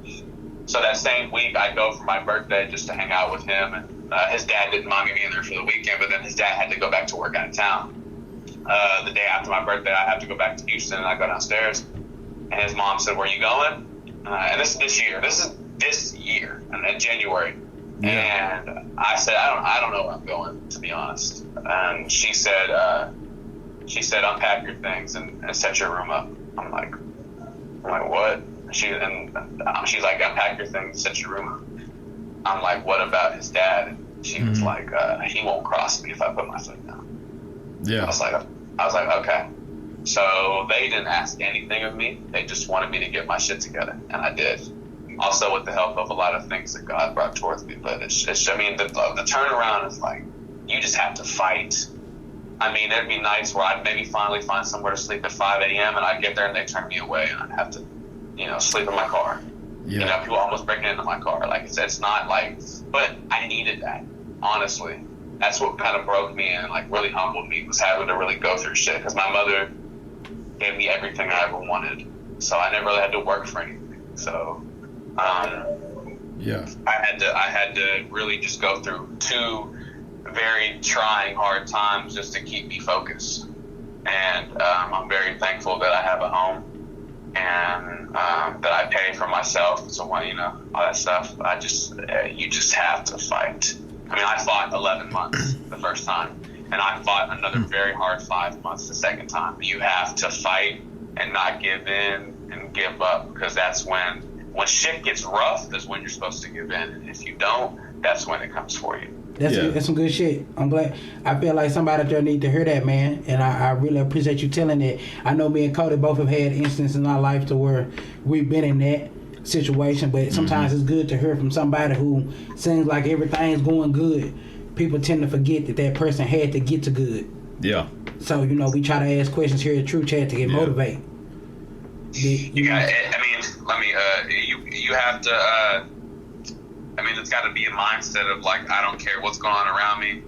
So that same week, I go for my birthday just to hang out with him. And his dad didn't mind me being there for the weekend, but then his dad had to go back to work out of town. The day after my birthday, I have to go back to Houston, and I go downstairs, and his mom said, "Where are you going?" And this is this year, in January. Yeah. And I said, I don't know where I'm going, to be honest. And she said, unpack your things and set your room up. I'm like, what? She's like, unpack your things, set your room up. I'm like, what about his dad? And she was like, he won't cross me if I put my foot down. Yeah. I was like, okay. So they didn't ask anything of me. They just wanted me to get my shit together, and I did. Also with the help of a lot of things that God brought towards me. But the turnaround is like, you just have to fight. I mean, there'd be nights where I'd maybe finally find somewhere to sleep at 5 a.m. and I'd get there and they'd turn me away and I'd have to, sleep in my car. Yeah. People almost breaking into my car. Like, it's not like, but I needed that, honestly. That's what kind of broke me and like really humbled me, was having to really go through shit. Because my mother gave me everything I ever wanted. So I never really had to work for anything. So, I had to really just go through 2 very trying, hard times just to keep me focused. And I'm very thankful that I have a home and that I pay for myself. So all that stuff. You just have to fight. I mean, I fought 11 months the first time, and I fought another very hard 5 months the second time. You have to fight and not give in and give up, because that's when when shit gets rough, that's when you're supposed to give in. And if you don't, that's when it comes for you. That's some good shit. I'm glad. I feel like somebody out there need to hear that, man. And I really appreciate you telling it. I know me and Cody both have had instances in our life to where we've been in that situation, but sometimes it's good to hear from somebody who seems like everything's going good. People tend to forget that person had to get to good. Yeah. So, we try to ask questions here at TruChat to get motivated. You got. I mean, let me. You have to. I mean, it's got to be a mindset of like, I don't care what's going on around me.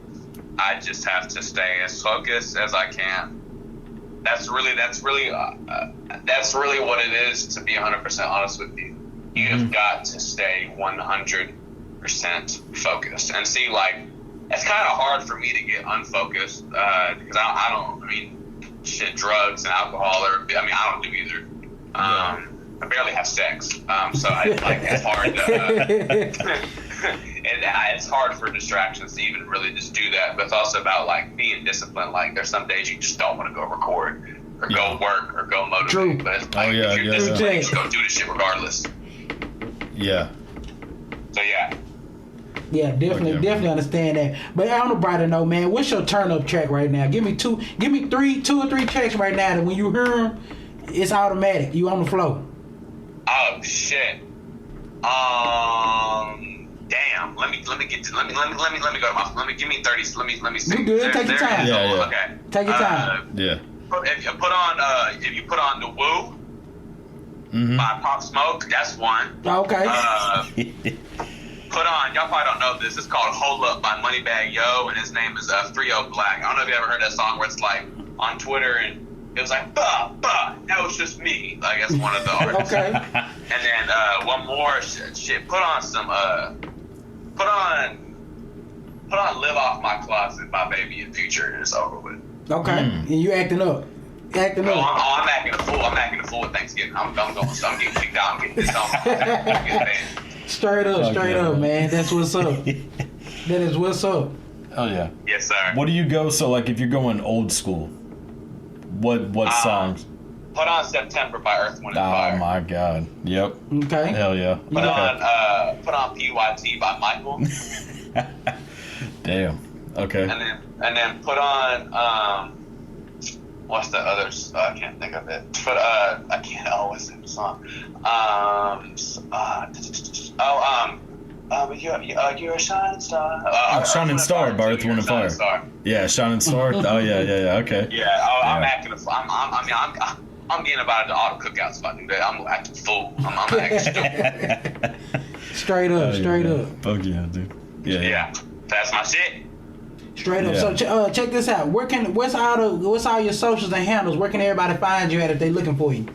I just have to stay as focused as I can. That's really what it is. To be 100% honest with you, you have got to stay 100% focused. And see, like, it's kind of hard for me to get unfocused because I don't. I mean, shit, drugs and alcohol, I don't do either. I barely have sex, so it's hard to. It's hard for distractions to even really just do that. But it's also about like being disciplined. Like there's some days you just don't want to go record or go work or go motivate. True. But it's like if you're disciplined, you just go do the shit regardless. Yeah. So yeah. Yeah, definitely understand that. But on the brighter note, man, what's your turn up track right now? Give me two or three tracks right now that when you hear them, it's automatic. You on the flow. Oh shit. Damn. Let me go to my. Give me 30. Let me see. You good? Take your time. Yeah. Okay. Take your time. If you put on the Woo by Pop Smoke, that's one. Okay. Put on, y'all probably don't know this. It's called Hold Up by Moneybagg Yo, and his name is 3-0 Black. I don't know if you ever heard that song where it's like on Twitter and it was like, bah, that was just me. Like, that's one of the artists. Okay. And then one more shit. Put on Live Off My Closet by Baby and Future, and it's over with. Okay. And you acting up. I'm acting a fool. I'm acting a fool at Thanksgiving. I'm getting kicked out. I'm getting this song. I'm getting banned. Straight up, man. That's what's up. That is what's up. Oh yeah. Yes, sir. What do you go? So like, if you're going old school, what songs? Put on September by Earth, Wind & Fire. Oh my God. Yep. Okay. Hell yeah. Put on PYT by Michael. Damn. Okay. And then put on what's the others? I can't think of it. But I can't. Oh, what's that song? You're a shining star. Shining Star by Earth, Wind & Fire. Yeah, Shining Star. Oh yeah. Okay. Yeah. I'm acting. I'm getting about it to all the cookouts if I do that. I'm acting fool. I'm acting stupid. Straight up. Fuck yeah, dude. Yeah. That's my shit. Straight up. So check this out. What's all your socials and handles? Where can everybody find you at if they looking for you?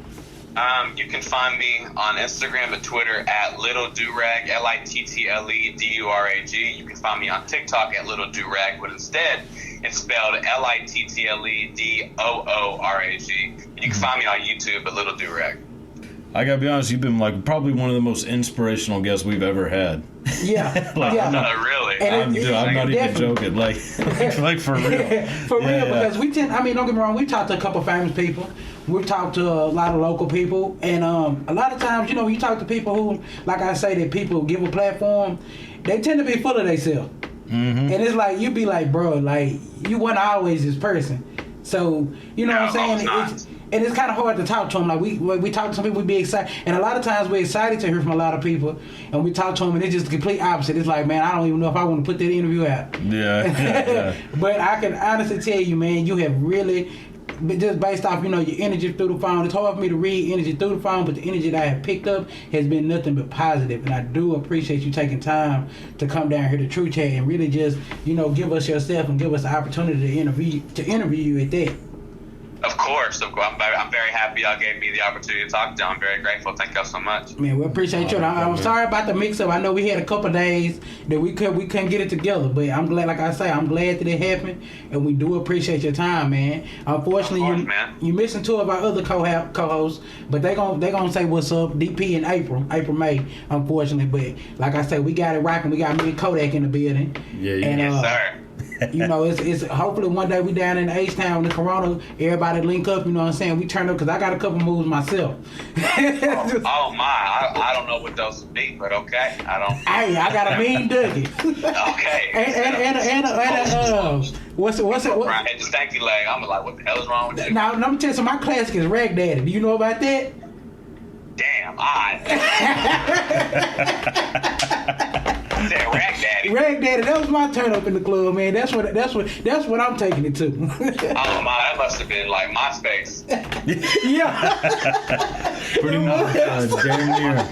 You can find me on Instagram and Twitter at Little Durag, LITTLEDURAG. You can find me on TikTok at Little Durag, but instead it's spelled LITTLEDOORAG. You can find me on YouTube at Little Durag. I gotta be honest, you've been like probably one of the most inspirational guests we've ever had. Yeah. No, really. I'm not even joking. Like for real. For real, because we tend. I mean, don't get me wrong. We've talked to a couple famous people. We've talked to a lot of local people, and a lot of times, you talk to people who, like I say, that people give a platform. They tend to be full of themselves, and it's like you be like, bro, like you weren't always this person. So what I'm saying. And it's kind of hard to talk to them. Like we talk to some people, we be excited, and a lot of times we're excited to hear from a lot of people, and we talk to them, and it's just the complete opposite. It's like, man, I don't even know if I want to put that interview out. Yeah. But I can honestly tell you, man, you have really, just based off your energy through the phone. It's hard for me to read energy through the phone, but the energy that I have picked up has been nothing but positive, and I do appreciate you taking time to come down here to TruChat and really just give us yourself and give us the opportunity to interview you at that. Of course. I'm very happy y'all gave me the opportunity to talk to y'all. I'm very grateful. Thank y'all so much. Man, we appreciate you. I'm sorry about the mix-up. I know we had a couple days that we couldn't get it together, but I'm glad, like I say, I'm glad that it happened, and we do appreciate your time, man. Unfortunately, you missing two of our other co-hosts, but they gonna say what's up, DP in April, May, unfortunately. But like I say, we got it rocking. We got me and Kodak in the building. Yeah. Yes, sir. You know, it's hopefully one day we down in H-Town in the Corona, everybody link up, you know what I'm saying? We turn up, because I got a couple moves myself. Oh my, I don't know what those would be, but okay. Hey, I got a mean Dougie. Okay. and what's it? Right, the stanky leg. I'm like, what the hell is wrong with that? Now, let me tell you, so my classic is Rag Daddy. Do you know about that? Damn, I said Rag Daddy. Rag Daddy, that was my turn up in the club, man. That's what I'm taking it to. Oh my, that must have been like MySpace. Yeah. Pretty much, damn near.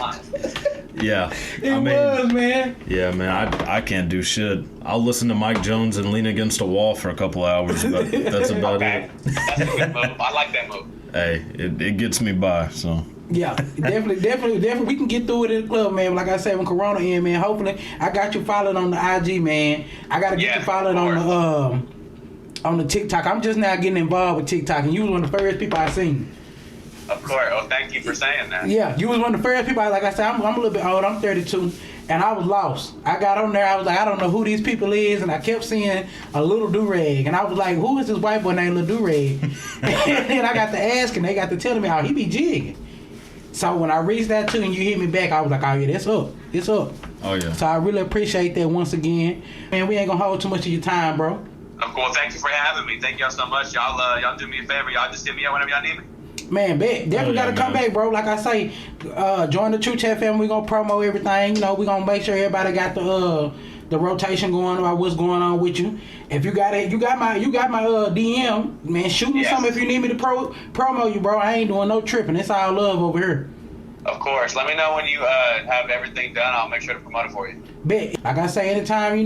Yeah, It was, man. Yeah, man, I can't do shit. I'll listen to Mike Jones and lean against a wall for a couple hours, but that's about Okay. it. That's a good move. I like that move. Hey, it gets me by, so. Yeah, definitely. We can get through it in the club, man. Like I said, when Corona in, man, hopefully I got you followed on the IG, man. I gotta get you followed on the TikTok. I'm just now getting involved with TikTok, and you was one of the first people I seen. Of course. Oh, thank you for saying that. Yeah, you was one of the first people. Like I said, I'm a little bit old. I'm 32, and I was lost. I got on there. I was like, I don't know who these people is, and I kept seeing a little Durag, and I was like, who is this white boy named Little Durag? And then I got to asking, they got to telling me how he be jigging. So when I reached out to you and you hit me back, I was like, oh yeah, that's up. It's up. Oh yeah. So I really appreciate that once again. Man, we ain't gonna hold too much of your time, bro. Of course. Thank you for having me. Thank y'all so much. Y'all do me a favor. Y'all just hit me up whenever y'all need me. Man, definitely gotta come back, bro. Like I say, join the TruChat family. We gonna promo everything. You know, we gonna make sure everybody got the rotation going about what's going on with you. If you got it, you got my DM, man. Shoot me something if you need me to promo you, bro. I ain't doing no tripping. It's all love over here. Of course. Let me know when you have everything done. I'll make sure to promote it for you. Bet. Like I say, anytime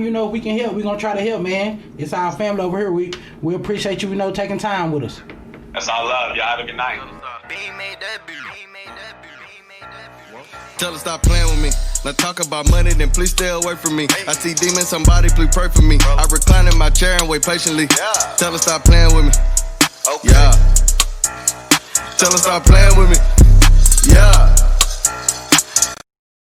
you know we can help, we gonna try to help, man. It's our family over here. We appreciate you, taking time with us. That's all love. Y'all have a good night. Tell her stop playing with me. Now talk about money, then please stay away from me. I see demons, somebody please pray for me. I recline in my chair and wait patiently. Tell her stop playing with me. Yeah. Tell her stop playing with me. Yeah.